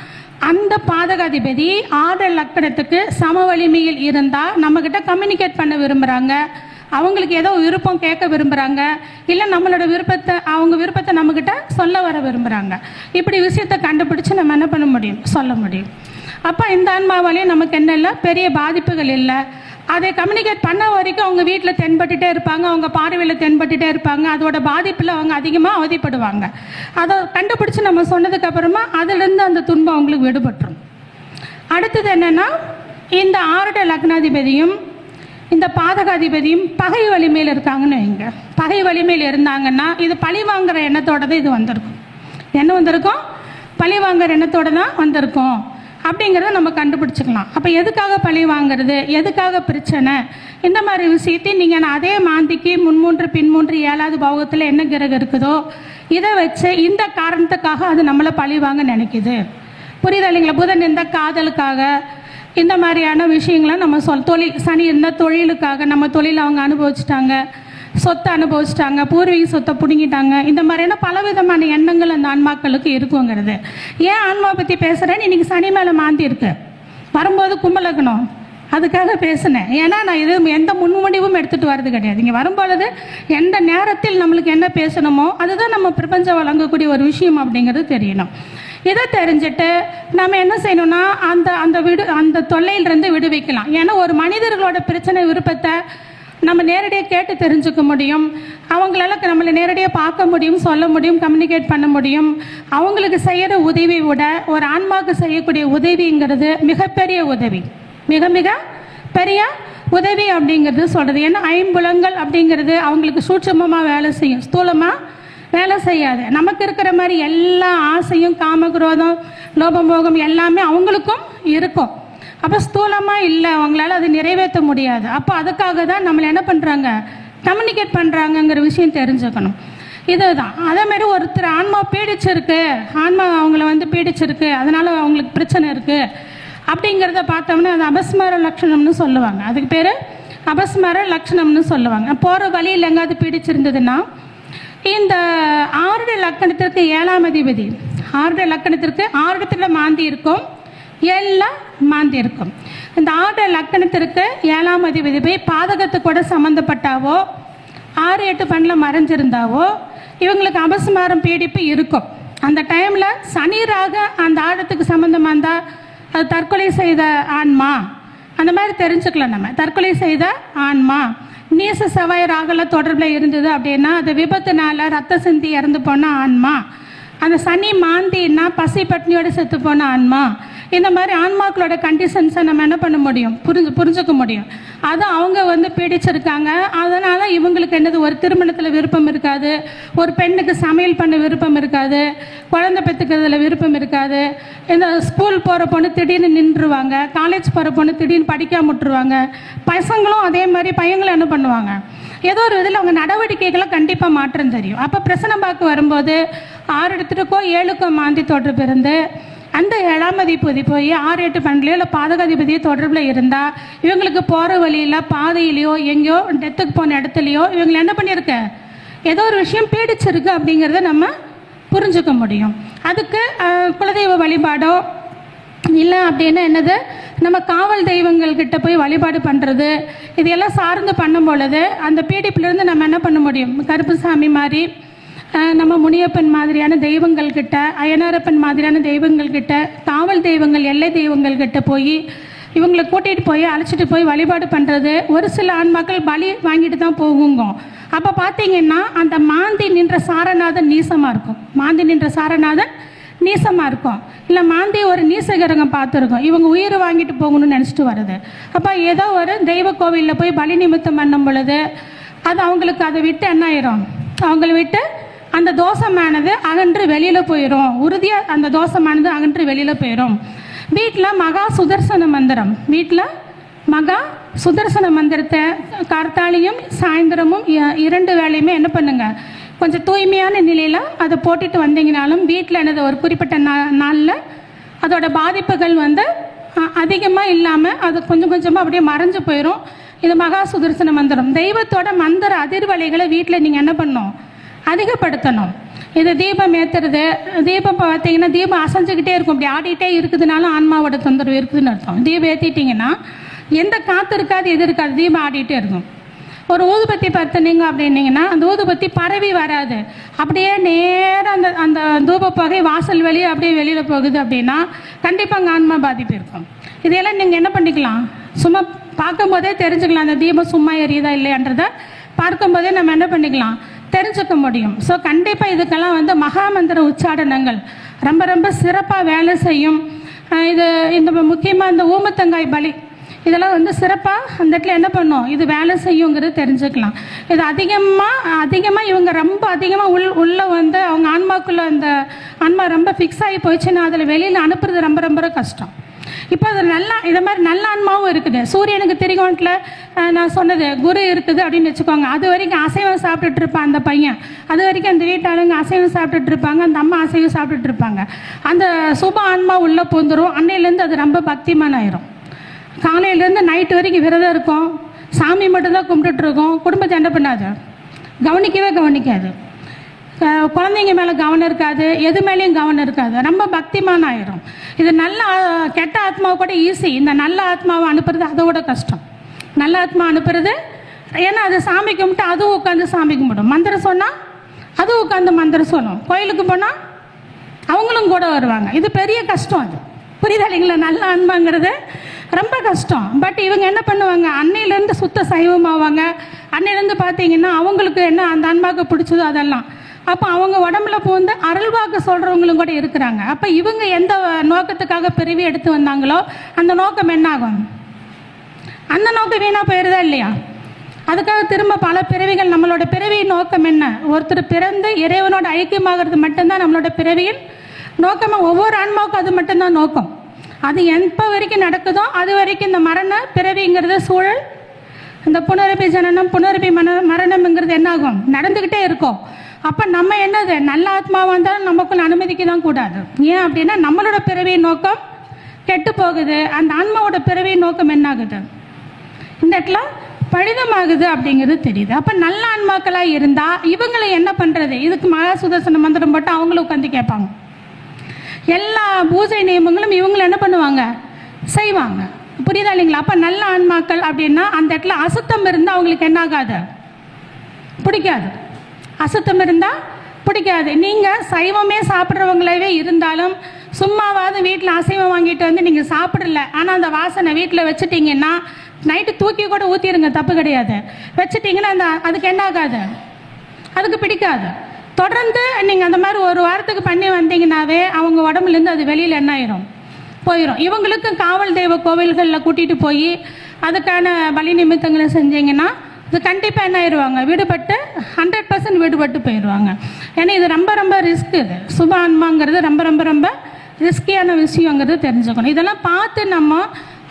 [SPEAKER 2] அந்த பாதகாதிபதி 6 லக்கணத்துக்கு சம வலிமையில் இருந்தால் நம்மக்கிட்ட கம்யூனிகேட் பண்ண விரும்புகிறாங்க, அவங்களுக்கு ஏதோ விருப்பம் கேட்க விரும்புகிறாங்க, இல்லை நம்மளோட அவங்க விருப்பத்தை நம்மக்கிட்ட சொல்ல வர விரும்புகிறாங்க. இப்படி விஷயத்தை கண்டுபிடிச்சு நம்ம என்ன பண்ண முடியும், சொல்ல முடியும். அப்போ இந்த ஆன்மாவாலேயும் நமக்கு என்ன இல்லை, பெரிய பாதிப்புகள் இல்லை. அதை கம்யூனிகேட் பண்ண வரைக்கும் அவங்க வீட்டில் தென்பட்டுட்டே இருப்பாங்க, அவங்க பார்வையில் தென்பட்டுட்டே இருப்பாங்க. அதோட பாதிப்பில் அவங்க அதிகமாக அவதிப்படுவாங்க. அதை கண்டுபிடிச்சி நம்ம சொன்னதுக்கப்புறமா அதிலிருந்து அந்த துன்பம் அவங்களுக்கு விடுபட்டுரும். அடுத்தது என்னென்னா, இந்த 6 லக்னாதிபதியும் இந்த பாதகாதிபதியும் பகை வலிமையில் இருக்காங்கன்னு வைங்க. பகை வலிமையில் இருந்தாங்கன்னா இது பழி வாங்குற எண்ணத்தோட தான் இது வந்திருக்கும். என்ன வந்திருக்கும், பழி வாங்குற எண்ணத்தோடு தான் வந்திருக்கும் அப்படிங்கிறத நம்ம கண்டுபிடிச்சிக்கலாம். அப்போ எதுக்காக பழி வாங்கிறது, எதுக்காக பிரச்சனை, இந்த மாதிரி விஷயத்தையும் நீங்கள் அதே மாந்திக்கு முன்3 பின்3 7வது பாவகத்தில் என்ன கிரகம் இருக்குதோ இதை வச்சு இந்த காரணத்துக்காக அது நம்மளை பழி வாங்க நினைக்குது. புரியுதா இல்லைங்களா? புதன் இந்த காதலுக்காக இந்த மாதிரியான விஷயங்களை நம்ம தொழில், சனி இருந்தால் தொழிலுக்காக நம்ம தொழில் அவங்க அனுபவிச்சிட்டாங்க, சொத்தை அனுபவிச்சிட்டாங்க, பூர்வீக சொத்தை பிடுங்கிட்டாங்க. இந்த மாதிரியான பலவிதமான எண்ணங்கள் அந்த ஆன்மாக்களுக்கு இருக்குங்கிறது. ஏன் ஆன்மா பற்றி பேசுகிறேன்னு, இன்றைக்கி சனி மேலே மாந்தி இருக்கு, வரும்போது கும்பலக்கணும், அதுக்காக பேசினேன். ஏன்னா நான் இது எந்த முன்முடிவும் எடுத்துகிட்டு வர்றது கிடையாது. இங்கே வரும்பொழுது எந்த நேரத்தில் நம்மளுக்கு என்ன பேசணுமோ அதுதான் நம்ம பிரபஞ்சம் வழங்கக்கூடிய ஒரு விஷயம் அப்படிங்கிறது தெரியணும். இதை தெரிஞ்சுட்டு நம்ம என்ன செய்யணும்னா அந்த தொல்லையிலிருந்து விடுவிக்கலாம். ஏன்னா ஒரு மனிதர்களோட பிரச்சனை விருப்பத்தை நம்ம நேரடியாக கேட்டு தெரிஞ்சுக்க முடியும், அவங்களால நம்மளை நேரடியாக பார்க்க முடியும், சொல்ல முடியும், கம்யூனிகேட் பண்ண முடியும். அவங்களுக்கு செய்கிற உதவி விட ஒரு ஆன்மாவுக்கு செய்யக்கூடிய உதவிங்கிறது மிகப்பெரிய உதவி, மிக மிக பெரிய உதவி அப்படிங்கிறது சொல்கிறது. ஏன்னா 5 புலங்கள் அப்படிங்கிறது அவங்களுக்கு சூட்சமமாக வேலை செய்யும், ஸ்தூலமாக வேலை செய்யாது. நமக்கு இருக்கிற மாதிரி எல்லா ஆசையும் காமக்ரோதம் லோபமோகம் எல்லாமே அவங்களுக்கும் இருக்கும். அப்போ ஸ்தூலமாக இல்லை, அவங்களால அது நிறைவேற்ற முடியாது. அப்போ அதுக்காக தான் நம்மளை என்ன பண்ணுறாங்க, கம்யூனிகேட் பண்ணுறாங்கங்கிற விஷயம் தெரிஞ்சுக்கணும். இதுதான். அதேமாரி ஒருத்தர் ஆன்மா பீடிச்சிருக்கு, ஆன்மா அவங்கள வந்து பீடிச்சிருக்கு, அதனால் அவங்களுக்கு பிரச்சனை இருக்குது அப்படிங்கிறத பார்த்தோம்னா அது அபஸ்மார லட்சணம்னு சொல்லுவாங்க. அதுக்கு பேர் அபஸ்மார லட்சணம்னு சொல்லுவாங்க. போகிற வழியில் எங்காவது பீடிச்சிருந்ததுன்னா இந்த 6 லக்கணத்திற்கு 7ஆம் அதிபதி, 6 லக்கணத்திற்கு 6 இடத்துல மாந்தி இருக்கும், 7 மாந்தி இருக்கும். இந்த 6 லக்கணத்திற்கு 7ஆம் அதிபதி போய் பாதகத்து கூட சம்மந்தப்பட்டாவோ 6, 8 பண்ணில் மறைஞ்சிருந்தாவோ இவங்களுக்கு அபஸ்மாரம் பீடிப்பு இருக்கும். அந்த டைமில் சனீராக அந்த ஆழத்துக்கு சம்மந்தமாக இருந்தால் அது தற்கொலை செய்த ஆன்மா, அந்த மாதிரி தெரிஞ்சுக்கலாம். நம்ம தற்கொலை செய்த ஆன்மா நீச செவ்வாய் ராகல தொடர்பில் இருந்தது அப்படின்னா அது விபத்துனால ரத்த சிந்தி இறந்து போன ஆன்மா, அந்த சனி மாந்தின்னா பசி பட்னியோட செத்து போன ஆன்மா. இந்த மாதிரி ஆன்மாக்களோட கண்டிஷன்ஸை நம்ம என்ன பண்ண முடியும், புரிஞ்சுக்க முடியும். அது அவங்க வந்து பீடிச்சிருக்காங்க, அதனால் இவங்களுக்கு என்னது ஒரு திருமணத்தில் விருப்பம் இருக்காது, ஒரு பெண்ணுக்கு சமையல் பண்ண விருப்பம் இருக்காது, குழந்தை பெற்றுக்கிறதுல விருப்பம் இருக்காது. இந்த ஸ்கூல் போகிற பொண்ணு திடீர்னு நின்றுவாங்க, காலேஜ் போகிற பொண்ணு திடீர்னு படிக்காம விட்டுருவாங்க. பசங்களும் அதே மாதிரி பையங்களும் என்ன பண்ணுவாங்க, ஏதோ ஒரு இதில் அவங்க நடவடிக்கைகளை கண்டிப்பாக மாற்றம் தெரியும். அப்போ பிரசனம் பார்க்க வரும்போது 6 இடத்துக்கோ 7க்கோ மாந்தி தொடர்பு இருந்து அந்த 7ஆம் அதிபதி போய் 6, 8, 12 இல்லை பாதகாதிபதியோ தொடர்பில் இருந்தால் இவங்களுக்கு போகிற வழியில் பாதையிலையோ எங்கேயோ டெத்துக்கு போன இடத்துலையோ இவங்களை என்ன பண்ணியிருக்கு, ஏதோ ஒரு விஷயம் பீடிச்சிருக்கு அப்படிங்கிறத நம்ம புரிஞ்சுக்க முடியும். அதுக்கு குலதெய்வ வழிபாடோ இல்லை அப்படின்னா என்னது, நம்ம காவல் தெய்வங்கள்கிட்ட போய் வழிபாடு பண்ணுறது, இதையெல்லாம் சார்ந்து பண்ணும் பொழுது அந்த பீடிப்பிலிருந்து நம்ம என்ன பண்ண முடியும், கருப்புசாமி மாதிரி நம்ம முனியப்பன் மாதிரியான தெய்வங்கள்கிட்ட, அய்யனாரப்பன் மாதிரியான தெய்வங்கள்கிட்ட, காவல் தெய்வங்கள் எல்லை தெய்வங்கள்கிட்ட போய் இவங்களை கூட்டிகிட்டு போய் அழைச்சிட்டு போய் வழிபாடு பண்ணுறது. ஒரு சில ஆண்மக்கள் பலி வாங்கிட்டு தான் போகுங்க. அப்போ பார்த்தீங்கன்னா அந்த மாந்தி நின்ற சாரநாதன் நீசமாக இருக்கும், மாந்தி நின்ற சாரநாதன் நீசமாக இருக்கும். இல்லை மாந்தி ஒரு நீசகரங்க பார்த்துருக்கோம், இவங்க உயிர் வாங்கிட்டு போகணும்னு நினச்சிட்டு வருது. அப்போ ஏதோ ஒரு தெய்வ கோவிலில் போய் பலி நிமித்தம் பண்ணும் பொழுது அது அவங்களுக்கு அதை விட்டு என்ன ஆயிரும், அவங்கள விட்டு அந்த தோஷமானது அகன்று வெளியில் போயிடும். உறுதியாக அந்த தோஷமானது அகன்று வெளியில் போயிடும். வீட்டில் மகா சுதர்சன மந்திரம், வீட்டில் மகா சுதர்சன மந்திரத்தை கார்த்தாலையும் சாயந்தரமும் 2 வேளையுமே என்ன பண்ணுங்க, கொஞ்சம் தூய்மையான நிலையில் அதை போட்டுட்டு வந்தீங்கனாலும் வீட்டில் என்னது ஒரு குறிப்பிட்ட நாளில் அதோட பாதிப்புகள் அதிகமாக இல்லாமல் அது கொஞ்சம் கொஞ்சமாக அப்படியே மறைஞ்சு போயிடும். இது மகா சுதர்சன மந்திரம். தெய்வத்தோட மந்திர அதிர்வலைகளை வீட்டில் நீங்கள் என்ன பண்ணணும், அதிகப்படுத்தணும். இது தீபம் ஏற்றுறது, தீபம் பார்த்தீங்கன்னா தீபம் அசைஞ்சுக்கிட்டே இருக்கும், அப்படி ஆடிட்டே இருக்குதுனாலும் ஆன்மாவோட தொந்தரவு இருக்குதுன்னு அர்த்தம். தீபம் ஏற்றிட்டிங்கன்னா எந்த காற்று இருக்காது எது இருக்காது, தீபம் ஆடிட்டே இருக்கும். ஒரு ஊதுபத்தி பற்றினீங்க அப்படின்னீங்கன்னா அந்த ஊதுபத்தி பரவி வராது, அப்படியே நேராக அந்த அந்த தூப புகை வாசல் வழியே அப்படியே வெளியில் போகுது அப்படின்னா கண்டிப்பாக அங்கே ஆன்மா பாதிப்பு இருக்கும். இதையெல்லாம் நீங்கள் என்ன பண்ணிக்கலாம், சும்மா பார்க்கும்போதே தெரிஞ்சுக்கலாம் அந்த தீபம் சும்மா எரியுதா இல்லையான்றதை பார்க்கும்போதே நம்ம என்ன பண்ணிக்கலாம், தெரிஞ்சுக்க முடியும். ஸோ கண்டிப்பாக இதுக்கெல்லாம் மகாமந்திர உச்சாடனங்கள் ரொம்ப ரொம்ப சிறப்பாக வேலை செய்யும். இது இந்த முக்கியமாக இந்த ஊமத்தங்காய் பலி இதெல்லாம் சிறப்பாக அந்த இடத்துல என்ன பண்ணும், இது வேலை செய்யுங்கிறது தெரிஞ்சுக்கலாம். இது அதிகமாக இவங்க ரொம்ப அதிகமாக உள்ள அவங்க ஆன்மாக்குள்ளே அந்த ஆன்மா ரொம்ப ஃபிக்ஸ் ஆகி போயிடுச்சுன்னா அதில் வெளியில் அனுப்புறது ரொம்ப ரொம்ப கஷ்டம். இப்போ அது இதை மாதிரி நல்ல ஆன்மாவும் இருக்குது. சூரியனுக்கு திரிகோணத்தில் நான் சொன்னது குரு இருக்குது அப்படின்னு வச்சுக்கோங்க, அது வரைக்கும் அசைவம் சாப்பிட்டுட்டு இருப்பான் அந்த பையன், அது வரைக்கும் அந்த வீட்டாளுங்க அசைவம் சாப்பிட்டுட்டு இருப்பாங்க, அந்த அம்மா அசைவம் சாப்பிட்டுட்டு இருப்பாங்க. அந்த சுப ஆன்மா உள்ளே பூந்துடும். அன்னையிலேருந்து அது ரொம்ப பக்திமான ஆயிரும். காலையிலேருந்து நைட்டு வரைக்கும் விரதம் இருக்கும், சாமி மட்டும்தான் கும்பிட்டுட்ருக்கோம், குடும்பத்தை என்ன பண்ணாது, கவனிக்காது, குழந்தைங்க மேலே கவனம் இருக்காது, எது மேலேயும் கவனம் இருக்காது, ரொம்ப பக்திமான ஆயிரும். இது நல்ல கெட்ட ஆத்மாவை கூட ஈஸி, இந்த நல்ல ஆத்மாவை அனுப்புறது அதோட கஷ்டம். நல்ல ஆத்மா அனுப்புறது ஏன்னா அது சாமி கும்பிட்டு அதுவும் உட்காந்து சாமி கும்பிடும், மந்திரம் சொன்னால் அதுவும் உட்காந்து மந்திரம் சொல்லும், கோயிலுக்கு போனால் அவங்களும் கூட வருவாங்க. இது பெரிய கஷ்டம், அது புரியுதா இல்லைங்களா? நல்ல ஆன்மாங்கிறது ரொம்ப கஷ்டம். பட் இவங்க என்ன பண்ணுவாங்க, அன்னையிலேருந்து சுத்த சைவமாவாங்க. அன்னையிலேருந்து பார்த்தீங்கன்னா அவங்களுக்கு என்ன அந்த ஆன்மாவுக்கு பிடிச்சதோ அதெல்லாம். அப்போ அவங்க உடம்புல பூந்து அருள்வாக்கு சொல்கிறவங்களும் கூட இருக்கிறாங்க. அப்போ இவங்க எந்த நோக்கத்துக்காக பிறவி எடுத்து வந்தாங்களோ அந்த நோக்கம் என்ன ஆகும், அந்த நோக்கம் வீணாக போயிடுதா இல்லையா? அதுக்காக திரும்ப பல பிறவிகள். நம்மளோட பிறவி நோக்கம் என்ன, ஒருத்தர் பிறந்து இறைவனோட ஐக்கியமாகிறது மட்டும்தான் நம்மளோட பிறவியின் நோக்கமாக. ஒவ்வொரு ஆன்மாவுக்கும் அது மட்டும்தான் நோக்கம். அது எப்போ வரைக்கும் நடக்குதோ அது வரைக்கும் இந்த மரண பிறவிங்கிறது சூழல், இந்த புனரபி ஜனனம் புனரபி மரணம்ங்கிறது என்ன ஆகும், நடந்துக்கிட்டே இருக்கும். அப்போ நம்ம என்னது, நல்ல ஆத்மாவாக இருந்தாலும் நமக்குள்ள அனுமதிக்க தான் கூடாது. ஏன் அப்படின்னா நம்மளோட பிறவியின் நோக்கம் கெட்டு போகுது, அந்த ஆன்மாவோட பிறவியின் நோக்கம் என்ன ஆகுது, இந்த இடத்துல பழிதமாகுது அப்படிங்கிறது தெரியுது. அப்போ நல்ல ஆன்மாக்களாக இருந்தால் இவங்களை என்ன பண்ணுறது, இதுக்கு மகா சுதர்சன மந்திரம் போட்டு அவங்களும் உட்காந்து கேட்பாங்க. எல்லா பூஜை நியமங்களும் இவங்களை என்ன பண்ணுவாங்க, செய்வாங்க. புரியுதா இல்லைங்களா? அப்போ நல்ல ஆன்மாக்கள் அப்படின்னா அந்த இடத்துல அசுத்தம் இருந்தால் அவங்களுக்கு என்ன ஆகாது, பிடிக்காது. அசுத்தம் இருந்தால் பிடிக்காது. நீங்கள் சைவமே சாப்பிட்றவங்களாவே இருந்தாலும் சும்மாவாவது வீட்டில் அசைவம் வாங்கிட்டு நீங்கள் சாப்பிடல, ஆனால் அந்த வாசனை வீட்டில் வச்சுட்டிங்கன்னா நைட்டு தூக்கி கூட ஊற்றிடுங்க, தப்பு கிடையாது. வச்சுட்டிங்கன்னா அதுக்கு என்ன ஆகாது, அதுக்கு பிடிக்காது. தொடர்ந்து நீங்கள் அந்த மாதிரி ஒரு வாரத்துக்கு பண்ணி வந்தீங்கன்னாவே அவங்க உடம்புலேருந்து அது வெளியில் என்ன ஆயிரும், போயிடும். இவங்களுக்கு காவல் தெய்வ கோவில்களில் கூட்டிகிட்டு போய் அதுக்கான பலி நிமித்தங்களை செஞ்சீங்கன்னா இது கண்டிப்பாக என்ன ஆயிடுவாங்க, விடுபட்டு 100% விடுபட்டு போயிடுவாங்க. ஏன்னா இது ரொம்ப ரொம்ப ரிஸ்க். இது சுப ஆன்மாங்கிறது ரொம்ப ரொம்ப ரொம்ப ரிஸ்கியான விஷயங்கிறது தெரிஞ்சுக்கணும். இதெல்லாம் பார்த்து நம்ம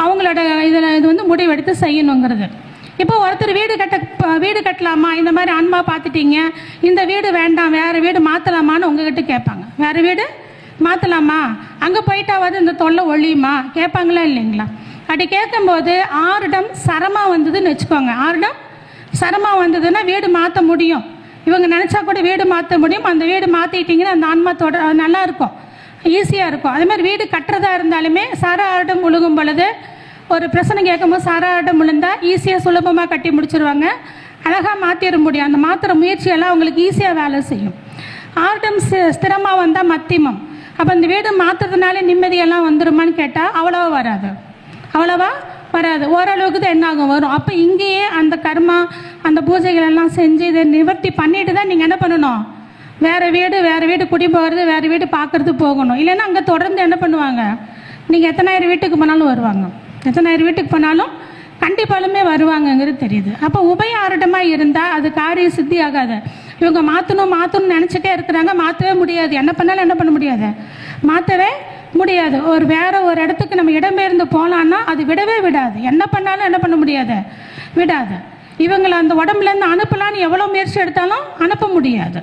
[SPEAKER 2] அவங்களோட இது முடிவெடுத்து செய்யணுங்கிறது. இப்போ ஒருத்தர் வீடு கட்டலாமா, இந்த மாதிரி ஆன்மா பார்த்துட்டீங்க, இந்த வீடு வேண்டாம் வேறு வீடு மாற்றலாமான்னு உங்ககிட்ட கேட்பாங்க. வேறு வீடு மாற்றலாமா, அங்கே போயிட்டாவது இந்த தொல்லை ஒழியுமா கேட்பாங்களா இல்லைங்களா? அப்படி கேட்கும்போது ஆரிடம் சரமாக வந்ததுன்னு வச்சுக்கோங்க. ஆரிடம் சரமாக வந்ததுன்னா வீடு மாற்ற முடியும். இவங்க நினச்சா கூட வீடு மாற்ற முடியும். அந்த வீடு மாற்றிட்டிங்கன்னா அந்த ஆன்மா நல்லா இருக்கும், ஈஸியாக இருக்கும். அதேமாதிரி வீடு கட்டுறதா இருந்தாலுமே சார ஆரிடம் முழுகும் பொழுது ஒரு பிரச்சனை கேட்கும்போது சார ஆரிடம் முழுந்தால் ஈஸியாக சுலபமாக கட்டி முடிச்சிருவாங்க, அழகாக மாற்றிட முடியும். அந்த மாற்றுற முயற்சியெல்லாம் அவங்களுக்கு ஈஸியாக வேலை செய்யும். ஆரிடம் ஸ்திரமாக வந்தால் மத்தியமம். அப்போ இந்த வீடு மாற்றுறதுனால நிம்மதியெல்லாம் வந்துடுமான்னு கேட்டால் அவ்வளோவா வராது. ஓரளவுக்கு தான் என்ன ஆகும், வரும். அப்போ இங்கேயே அந்த கர்மா அந்த பூஜைகள் எல்லாம் செஞ்சு இதை நிவர்த்தி பண்ணிட்டு தான் நீங்கள் என்ன பண்ணணும், வேறு வீடு குடி போகிறது, வேறு வீடு பார்க்குறது போகணும். இல்லைன்னா அங்கே தொடர்ந்து என்ன பண்ணுவாங்க, நீங்கள் எத்தனாயிரம் வீட்டுக்கு போனாலும் வருவாங்க, எத்தனாயிரம் வீட்டுக்கு போனாலும் கண்டிப்பாலுமே வருவாங்கங்கிறது தெரியுது. அப்போ உபய ஆரிடமாக இருந்தால் அது காரிய சித்தி ஆகாது. இவங்க மாற்றணும்னு நினச்சிட்டே இருக்கிறாங்க, மாற்றவே முடியாது. என்ன பண்ணாலும் என்ன பண்ண முடியாது, மாற்றவே முடியாது. வேறு ஒரு இடத்துக்கு நம்ம இடம்பெயர்ந்து போகலான்னா அது விடவே விடாது. என்ன பண்ணாலும் என்ன பண்ண முடியாது, விடாது. இவங்களை அந்த உடம்புலேருந்து அனுப்பலான்னு எவ்வளோ முயற்சி எடுத்தாலும் அனுப்ப முடியாது.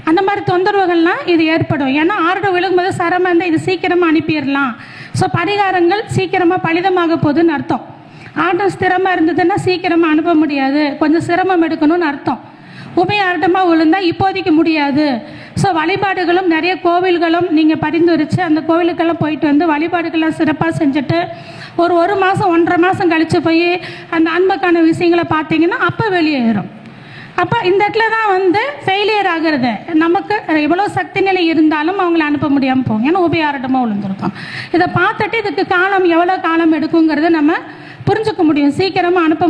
[SPEAKER 2] அந்த மாதிரி தொந்தரவுகள்லாம் இது ஏற்படும். ஏன்னா ஆரிடம் விழுகும்போது சரமாக இருந்தால் இது சீக்கிரமாக அனுப்பிடலாம். ஸோ பரிகாரங்கள் சீக்கிரமாக பலிதமாக போகுதுன்னு அர்த்தம். ஆரிடம் ஸ்திரமாக இருந்ததுன்னா சீக்கிரமாக அனுப்ப முடியாது, கொஞ்சம் சிரமம் எடுக்கணும்னு அர்த்தம். உபய ஆரிடமாக விழுந்தால் இப்போதைக்கு முடியாது. ஸோ வழிபாடுகளும் நிறைய கோவில்களும் நீங்கள் பரிந்துரைச்சு அந்த கோவிலுக்கெல்லாம் போயிட்டு வந்து வழிபாடுகள்லாம் சிறப்பாக செஞ்சுட்டு ஒரு மாதம் 1.5 மாதம் கழித்து போய் அந்த ஆன்மாக்கான விஷயங்களை பார்த்தீங்கன்னா அப்போ வெளியேறும். அப்போ இந்த இடத்துல தான் வந்து ஃபெயிலியர் ஆகிறது. நமக்கு எவ்வளோ சக்தி நிலை இருந்தாலும் அவங்கள அனுப்ப முடியாமல் போகும். ஏன்னா உபய ஆரிடமாக விழுந்திருக்கும். இதை பார்த்துட்டு இதுக்கு எவ்வளோ காலம் எடுக்குங்கிறத நம்ம புரிஞ்சுக்க முடியும். சீக்கிரமாக அனுப்ப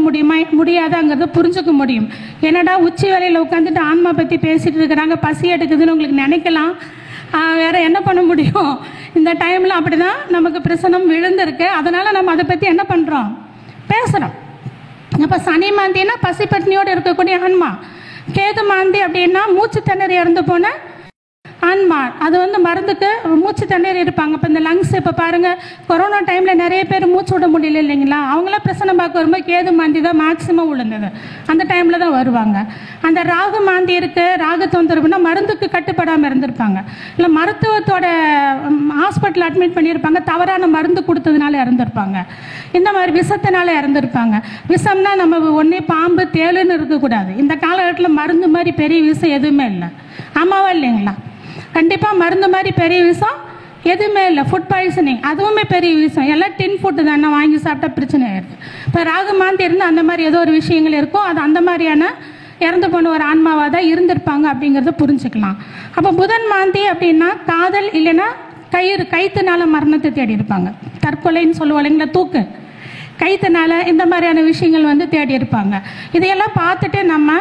[SPEAKER 2] முடியாதாங்கிறத புரிஞ்சுக்க முடியும். என்னடா உச்சி வேலையில் உட்காந்துட்டு ஆன்மா பற்றி பேசிகிட்டு இருக்கிறாங்க, பசி எடுக்குதுன்னு உங்களுக்கு நினைக்கலாம். வேறு என்ன பண்ண முடியும், இந்த டைமில் அப்படி தான் நமக்கு பிரசனம் விழுந்திருக்கு. அதனால் நம்ம அதை பற்றி என்ன பண்ணுறோம், பேசுகிறோம். அப்போ சனி மாந்தினா பசி பட்னியோடு இருக்கக்கூடிய ஆன்மா, கேது மாந்தி அப்படின்னா மூச்சு திணறி இறந்து போன ஆன்மா. அது வந்து மருந்துக்கு மூச்சு திணறி இருப்பாங்க. இப்போ இந்த லங்ஸ் இப்போ பாருங்கள், கொரோனா டைமில் நிறைய பேர் மூச்சு விட முடியல இல்லைங்களா, அவங்களாம் பிரச்சனை பார்க்க வரும்போது கேது மாந்தி தான் மேக்சிமம் விழுந்தது. அந்த டைமில் தான் வருவாங்க. அந்த ராகு மாந்தி இருக்குது, ராகு தொந்தரவுனா மருந்துக்கு கட்டுப்படாமல் இருந்திருப்பாங்க, இல்லை மருத்துவத்தோட ஹாஸ்பிட்டல் அட்மிட் பண்ணியிருப்பாங்க, தவறான மருந்து கொடுத்ததுனால இறந்துருப்பாங்க, இந்த மாதிரி விஷத்தினால இறந்துருப்பாங்க. விஷம்னா நம்ம ஒன்றே பாம்பு தேளுன்னு இருக்கக்கூடாது. இந்த காலகட்டத்தில் மருந்து மாதிரி பெரிய விஷம் எதுவுமே இல்லை. ஆமாவா இல்லைங்களா? கண்டிப்பாக மருந்து மாதிரி பெரிய விஷம் எதுவுமே இல்லை. ஃபுட் பாய்சனிங் அதுவுமே பெரிய விஷயம். எல்லாம் டின் ஃபுட்டு தானே வாங்கி சாப்பிட்டா பிரச்சனை ஆயிடுது. இப்போ ராகு மாந்தி இருந்து அந்த மாதிரி ஏதோ ஒரு விஷயங்கள் இருக்கும், அது அந்த மாதிரியான இறந்து போன ஒரு ஆன்மாவாக தான் இருந்திருப்பாங்க அப்படிங்கிறத புரிஞ்சுக்கலாம். அப்போ புதன் மாந்தி அப்படின்னா காதல் இல்லைன்னா கைத்துனால மரணத்தை தேடி இருப்பாங்க. தற்கொலைன்னு சொல்லுவோம் இல்லைங்களா, தூக்கு கைத்தனால இந்த மாதிரியான விஷயங்கள் வந்து தேடி இருப்பாங்க. இதையெல்லாம் பார்த்துட்டு நம்ம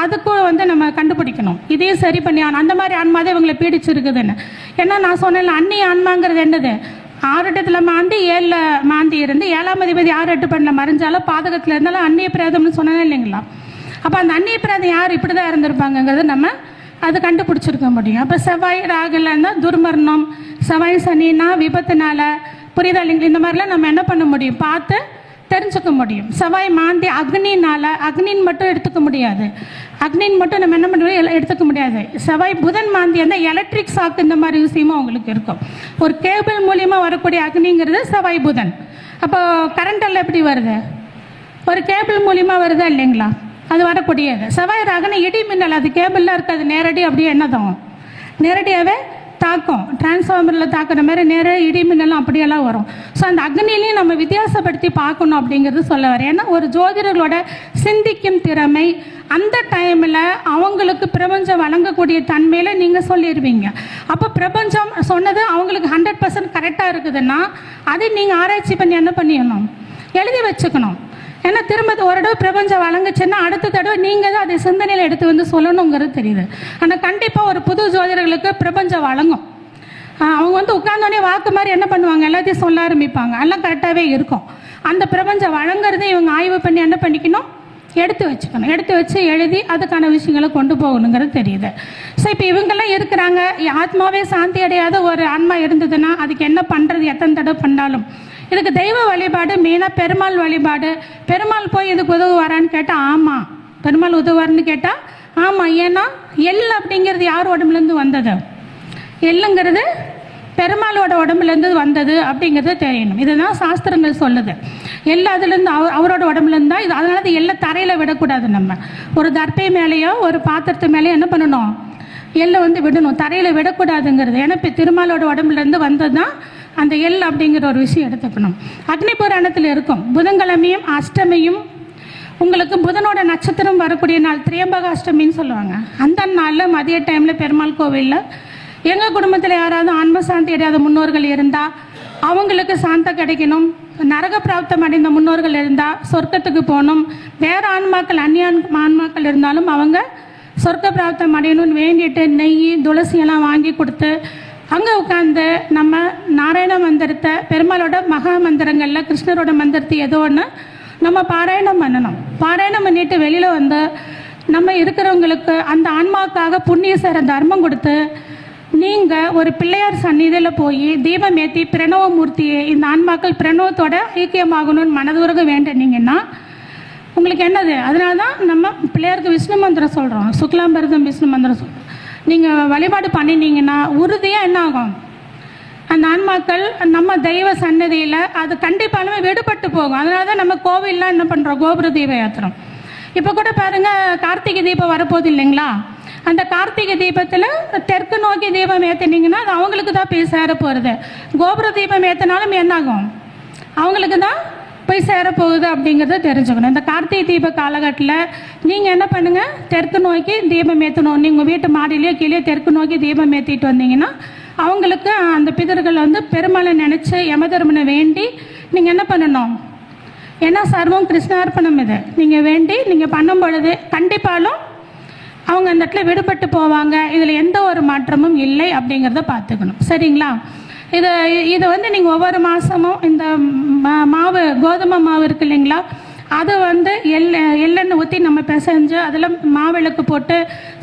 [SPEAKER 2] அதுக்கும் வந்து நம்ம கண்டுபிடிக்கணும், இதையும் சரி பண்ணி அந்த மாதிரி ஆன்மா தான் இவங்களை பீடிச்சிருக்குதுன்னு. ஏன்னா நான் சொன்னேன், அந்நிய ஆன்மாங்கிறது என்னது, 6 இடத்துல மாந்தி 7 மாந்தி இருந்து 7ஆம் அதிபதி 6 8 பண்ணல மறைஞ்சாலும் பாதகத்தில் இருந்தாலும் அந்நிய பிரேதம்னு சொன்னேன் இல்லைங்களா. அப்போ அந்த அந்நிய பிரேதம் யார் இப்படி தான் இருந்திருப்பாங்கங்கிறது நம்ம அது கண்டுபிடிச்சிருக்க முடியும். அப்போ செவ்வாய் ராகுலன்னா துர்மரணம், செவ்வாய் சனின்னா விபத்துனால, புரியுதா இல்லைங்களா, இந்த மாதிரிலாம் நம்ம என்ன பண்ண முடியும், பார்த்து தெரிஞ்சுக்க முடியும். செவ்வாய் மாந்தி அக்னினால, அக்னின் மட்டும் எடுத்துக்க முடியாது, அக்னின் மட்டும் நம்ம என்ன பண்ணுவோம் எடுத்துக்க முடியாது. செவ்வாய் புதன் மாந்தி அந்த எலக்ட்ரிக் ஷாக் இந்த மாதிரி விஷயமும் அவங்களுக்கு இருக்கும். ஒரு கேபிள் மூலியமாக வரக்கூடிய அக்னிங்கிறது செவ்வாய் புதன். அப்போ கரண்டெல்லாம் எப்படி வருது, ஒரு கேபிள் மூலியமாக வருதா இல்லைங்களா, அது வரக்கூடியது. செவ்வாய் ராகுனா இடி மின்னல், அது கேபிள்லாம் இருக்காது, நேரடி அப்படியே என்னதான் நேரடியாகவே தாக்கும், டிரான்ஸ்ஃபார்மரில் தாக்குற மாதிரி நேராக இடி மின்னலாம் அப்படியெல்லாம் வரும். ஸோ அந்த அக்னிலையும் நம்ம வித்தியாசப்படுத்தி பார்க்கணும் அப்படிங்கிறது சொல்ல வரேன். ஏன்னா ஒரு ஜோதிடர்களோட சிந்திக்கும் திறமை அந்த டைமில் அவங்களுக்கு பிரபஞ்சம் வழங்கக்கூடிய தன்மையில் நீங்கள் சொல்லிடுவீங்க. அப்போ பிரபஞ்சம் சொன்னது அவங்களுக்கு 100% கரெக்டாக இருக்குதுன்னா அதை நீங்கள் ஆராய்ச்சி பண்ணி என்ன பண்ணிடணும், எழுதி வச்சுக்கணும். ஏன்னா திரும்ப ஒரு தடவை பிரபஞ்சம் வழங்குச்சுன்னா அடுத்த தடவை நீங்கள் தான் அதை சிந்தனையில் எடுத்து வந்து சொல்லணுங்கிறது தெரியுது. ஆனால் கண்டிப்பாக ஒரு புது ஜோதிடர்களுக்கு பிரபஞ்சம் வழங்கும். அவங்க வந்து உட்கார்ந்தோடனே வாக்கு மாதிரி என்ன பண்ணுவாங்க, எல்லாத்தையும் சொல்ல ஆரம்பிப்பாங்க, எல்லாம் கரெக்டாகவே இருக்கும். அந்த பிரபஞ்சம் வழங்குறதை இவங்க ஆய்வு பண்ணி என்ன பண்ணிக்கணும், எடுத்து வச்சுக்கணும். எடுத்து வச்சு எழுதி அதுக்கான விஷயங்களை கொண்டு போகணுங்கிறது தெரியுது. ஸோ இப்போ இவங்கெல்லாம் இருக்கிறாங்க, ஆத்மாவே சாந்தி அடையாத ஒரு ஆன்மா இருந்ததுன்னா அதுக்கு என்ன பண்ணுறது, எத்தனை தடவை பண்ணாலும் இதுக்கு தெய்வ வழிபாடு மெயினாக பெருமாள் வழிபாடு. பெருமாள் போய் இதுக்கு உதவுவாரான்னு கேட்டால் ஆமாம், பெருமாள் உதவுவார்னு கேட்டால் ஆமாம். ஏன்னா எள் அப்படிங்கிறது யார் உடம்புலேருந்து வந்தது? எள்ளுங்கிறது பெருமாளோட உடம்புலேருந்து வந்தது அப்படிங்கிறது தெரியணும். இதுதான் சாஸ்திரங்கள் சொல்லுது. எள் அதுலேருந்து அவரோட உடம்புலேருந்து தான் இது. அதனால அது எள்ளை தரையில் விடக்கூடாது. நம்ம ஒரு தர்பை மேலேயோ ஒரு பாத்திரத்து மேலேயோ என்ன பண்ணணும்? எள்ளை விடணும், தரையில் விடக்கூடாதுங்கிறது. ஏன்னா இப்போ திருமாலோட உடம்புலேருந்து வந்தது தான் அந்த எள் அப்படிங்கிற ஒரு விஷயம் எடுத்துக்கணும். அக்னி புராணத்தில் இருக்கும். புதன்கிழமையும் அஷ்டமியும் உங்களுக்கு புதனோட நட்சத்திரம் வரக்கூடிய நாள் திரியம்பகாஷ்டமின்னு சொல்லுவாங்க. அந்த நாளில் மதிய டைமில் பெருமாள் கோவிலில் எங்கள் குடும்பத்தில் யாராவது ஆன்ம சாந்தி அடையாத முன்னோர்கள் இருந்தால் அவங்களுக்கு சாந்தம் கிடைக்கணும். நரக பிராப்தம் அடைந்த முன்னோர்கள் இருந்தால் சொர்க்கத்துக்கு போகணும். வேறு ஆன்மாக்கள் அந்நிய ஆன்மாக்கள் இருந்தாலும் அவங்க சொர்க்க பிராப்தம் அடையணும்னு வேண்டிட்டு நெய் துளசியெல்லாம் வாங்கி கொடுத்து அங்கே உட்காந்து நம்ம நாராயண மந்திரத்தை பெருமாளோட மகா மந்திரங்களில் கிருஷ்ணரோட மந்திரத்தை ஏதோ ஒன்று நம்ம பாராயணம் பண்ணணும். பாராயணம் பண்ணிட்டு வெளியில் வந்து நம்ம இருக்கிறவங்களுக்கு அந்த ஆன்மாவுக்காக புண்ணிய சேர தர்மம் கொடுத்து நீங்கள் ஒரு பிள்ளையார் சந்நிதியில் போய் தீபம் ஏற்றி பிரணவமூர்த்தியை இந்த ஆன்மாக்கள் பிரணவத்தோட ஐக்கியமாகணும்னு மனதுருக வேண்டினீங்கன்னா உங்களுக்கு என்னது? அதனால தான் நம்ம பிள்ளையாருக்கு விஷ்ணு மந்திரம் சொல்கிறோம், சுக்லாம்பரதம் விஷ்ணு மந்திரம் சொல்கிறோம். நீங்கள் வழிபாடு பண்ணினீங்கன்னா உறுதியாக என்ன ஆகும்? அந்த ஆன்மாக்கள் நம்ம தெய்வ சன்னதியில் அது கண்டிப்பாலுமே விடுபட்டு போகும். அதனால தான் நம்ம கோவில்லாம் என்ன பண்ணுறோம்? கோபுர தீபம் ஏற்றுறோம். இப்போ கூட பாருங்கள், கார்த்திகை தீபம் வரப்போகுது இல்லைங்களா? அந்த கார்த்திகை தீபத்தில் தெற்கு நோக்கி தீபம் ஏற்றினீங்கன்னா அது அவங்களுக்கு தான் போய் சேர போகிறது. கோபுர தீபம் ஏற்றினாலும் என்னாகும்? அவங்களுக்கு தான் போய் சேரப்போகுது அப்படிங்கிறத தெரிஞ்சுக்கணும். இந்த கார்த்திகை தீப காலகட்டத்தில் நீங்கள் என்ன பண்ணுங்கள்? தெற்கு நோக்கி தீபம் ஏற்றணும். நீங்கள் வீட்டு மாடியிலையோ கீழே தெற்கு நோக்கி தீபம் ஏற்றிட்டு வந்தீங்கன்னா அவங்களுக்கு அந்த பிதர்கள் பெருமாளை நினச்சி யமதர்மனை வேண்டி நீங்கள் என்ன பண்ணணும்? ஏன்னா சர்வம் கிருஷ்ணார்ப்பணம். இது நீங்கள் வேண்டி நீங்கள் பண்ணும் பொழுது கண்டிப்பாலும் அவங்க அந்த இடத்துல விடுபட்டு போவாங்க. இதில் எந்த ஒரு மாற்றமும் இல்லை அப்படிங்கிறத பார்த்துக்கணும். சரிங்களா? இதை நீங்கள் ஒவ்வொரு மாதமும் இந்த மாவு கோதுமை மாவு இருக்கு இல்லைங்களா, அதை எள்ளெண்ணெய் ஊற்றி நம்ம பிசைஞ்சு அதில் மாவிளக்கு போட்டு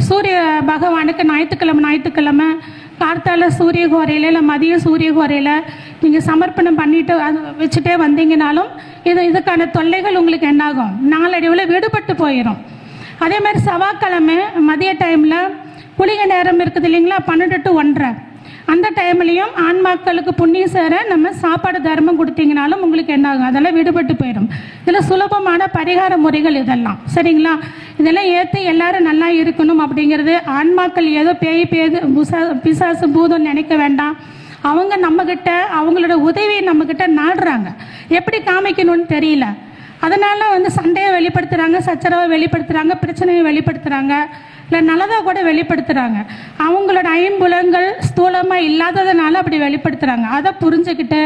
[SPEAKER 2] சூரிய பகவானுக்கு ஞாயிற்றுக்கிழமை கார்த்தால சூரிய கோரையில் இல்லை மதிய சூரிய கோரையில் நீங்கள் சமர்ப்பணம் பண்ணிட்டு அது வச்சுட்டே வந்தீங்கனாலும் இதுக்கான தொல்லைகள் உங்களுக்கு என்னாகும்? நாளடைவில் விடுபட்டு போயிடும். அதே மாதிரி செவ்வாய்க்கிழமை மதிய டைமில் குளிகை நேரம் இருக்குது இல்லைங்களா, 12 to 1:30 அந்த டைம்லையும் ஆன்மாக்களுக்கு புண்ணியம் சேர நம்ம சாப்பாடு தர்மம் கொடுத்தீங்கனாலும் உங்களுக்கு என்னாகும்? அதெல்லாம் விடுபட்டு போயிடும். இதில் சுலபமான பரிகார முறைகள் இதெல்லாம். சரிங்களா? இதெல்லாம் ஏற்று எல்லாரும் நல்லா இருக்கணும் அப்படிங்கிறது. ஆன்மாக்கள் ஏதோ பேய் பிசாசு பூதம் நினைக்க வேண்டாம். அவங்க நம்மக்கிட்ட அவங்களோட உதவியை நம்மக்கிட்ட நாடுறாங்க. எப்படி காமிக்கணும்னு தெரியல. அதனால் சண்டையை வெளிப்படுத்துகிறாங்க, சச்சரவை வெளிப்படுத்துகிறாங்க, பிரச்சனையை வெளிப்படுத்துகிறாங்க, இல்லை நல்லதாக கூட வெளிப்படுத்துகிறாங்க. அவங்களோட ஐம்புலங்கள் ஸ்தூலமாக இல்லாததுனால அப்படி வெளிப்படுத்துகிறாங்க. அதை புரிஞ்சுக்கிட்டு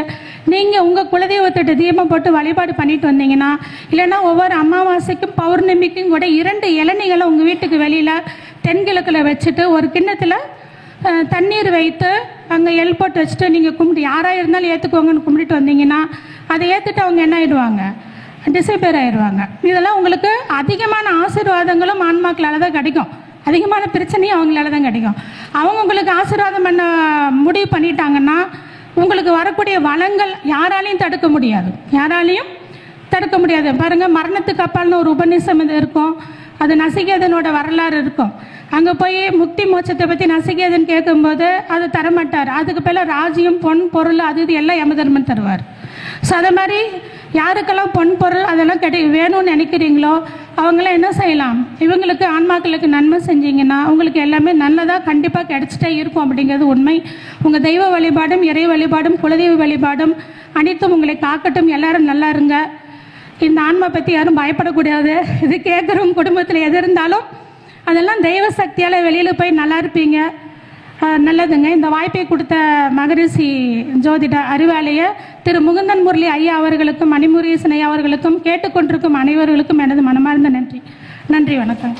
[SPEAKER 2] நீங்கள் உங்கள் குலதெய்வத்திட்ட தீபம் போட்டு வழிபாடு பண்ணிட்டு வந்தீங்கன்னா, இல்லைன்னா ஒவ்வொரு அமாவாசைக்கும் பௌர்ணமிக்கும் கூட 2 இளநிகளை உங்கள் வீட்டுக்கு வெளியில் தென்கிழக்கில் வச்சுட்டு ஒரு கிண்ணத்தில் தண்ணீர் வைத்து அங்கே எல் போட்டு வச்சுட்டு நீங்கள் கும்பிட்டு யாராக இருந்தாலும் ஏற்றுக்குவாங்கன்னு கும்பிட்டு வந்தீங்கன்னா அதை ஏற்றுட்டு அவங்க என்ன ஆயிடுவாங்க? டிசைபேர் ஆயிடுவாங்க. இதெல்லாம் உங்களுக்கு அதிகமான ஆசீர்வாதங்களும் ஆன்மாக்களால் தான் கிடைக்கும். அதிகமான பிரச்சனையும் அவங்களால தான் கிடைக்கும். அவங்க உங்களுக்கு ஆசீர்வாதம் பண்ண முடிவு பண்ணிட்டாங்கன்னா உங்களுக்கு வரக்கூடிய வளங்கள் யாராலையும் தடுக்க முடியாது. பாருங்கள், மரணத்துக்கு அப்பால்னு ஒரு உபநிஷம் இது இருக்கும். அது நசிகேதனோட வரலாறு இருக்கும். அங்கே போய் முக்தி மோட்சத்தை பற்றி நசிகேதன் கேட்கும்போது அது தரமாட்டார். அதுக்கு பேர் ராஜ்யம் பொன் பொருள் அது இது எல்லாம் யமதர்மன் தருவார். ஸோ அதை மாதிரி யாருக்கெல்லாம் பொன் பொருள் அதெல்லாம் வேணும்னு நினைக்கிறீங்களோ அவங்களாம் என்ன செய்யலாம்? இவங்களுக்கு ஆன்மாக்களுக்கு நன்மை செஞ்சீங்கன்னா உங்களுக்கு எல்லாமே நல்லதாக கண்டிப்பாக கிடைச்சிட்டே இருக்கும் அப்படிங்கிறது உண்மை. உங்கள் தெய்வ வழிபாடும் இறை வழிபாடும் குலதெய்வ வழிபாடும் அனைத்தும் உங்களை காக்கட்டும். எல்லாரும் நல்லா இருங்க. இந்த ஆன்மா பற்றி யாரும் பயப்படக்கூடாது. இது கேட்குறவங்க குடும்பத்தில் எது இருந்தாலும் அதெல்லாம் தெய்வ சக்தியால் வெளியில் போய் நல்லா இருப்பீங்க. நல்லதுங்க. இந்த வாய்ப்பை கொடுத்த மகரிஷி ஜோதிட அறிவாலய திரு முகுந்தன் முரளி ஐயா அவர்களுக்கும் மணிமுரீசன் ஐயா அவர்களுக்கும் கேட்டுக்கொண்டிருக்கும் அனைவர்களுக்கும் எனது மனமார்ந்த நன்றி. நன்றி, வணக்கம்.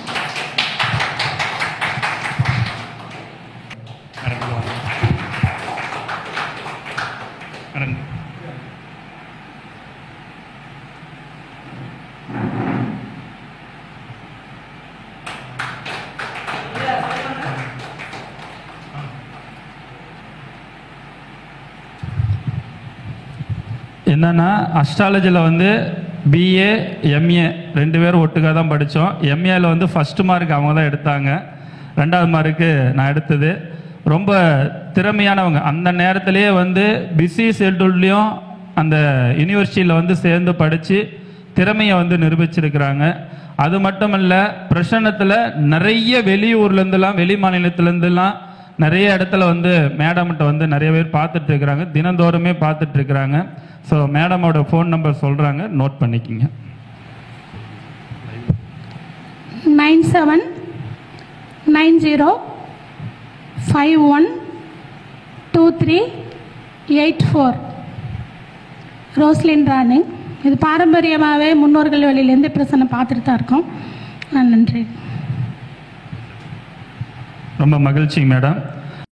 [SPEAKER 1] என்னென்னா அஸ்ட்ராலஜியில் வந்து பிஏ எம்ஏ 2 பேரும் ஒட்டுக்காக தான் படித்தோம். எம்ஏவில் வந்து ஃபஸ்ட்டு மார்க் அவங்க தான் எடுத்தாங்க, 2வது மார்க்கு நான் எடுத்தது. ரொம்ப திறமையானவங்க. அந்த நேரத்திலேயே வந்து பிஸி ஷெட்யூல்லையும் அந்த யூனிவர்சிட்டியில் வந்து சேர்ந்து படித்து திறமையை வந்து நிரூபிச்சிருக்கிறாங்க. அது மட்டும் இல்லை, பிரசன்னத்தில் நிறைய வெளியூர்லேருந்துலாம் வெளி மாநிலத்திலேருந்துலாம் நிறைய இடத்துல வந்து மேடம்கிட்ட வந்து நிறைய பேர் பார்த்துட்ருக்குறாங்க, தினந்தோறுமே பார்த்துட்ருக்குறாங்க. ஸோ மேடமோட ஃபோன் நம்பர் சொல்கிறாங்க, நோட் பண்ணிக்கிங்க.
[SPEAKER 2] 9790512384. ரோஸ்லின் ராணி. இது பாரம்பரியமாகவே முன்னோர்கள் வழியிலேருந்து பிரசனை பார்த்துட்டு தான் இருக்கோம். நன்றி.
[SPEAKER 1] ரொம்ப மகிழ்ச்சி மேடம்.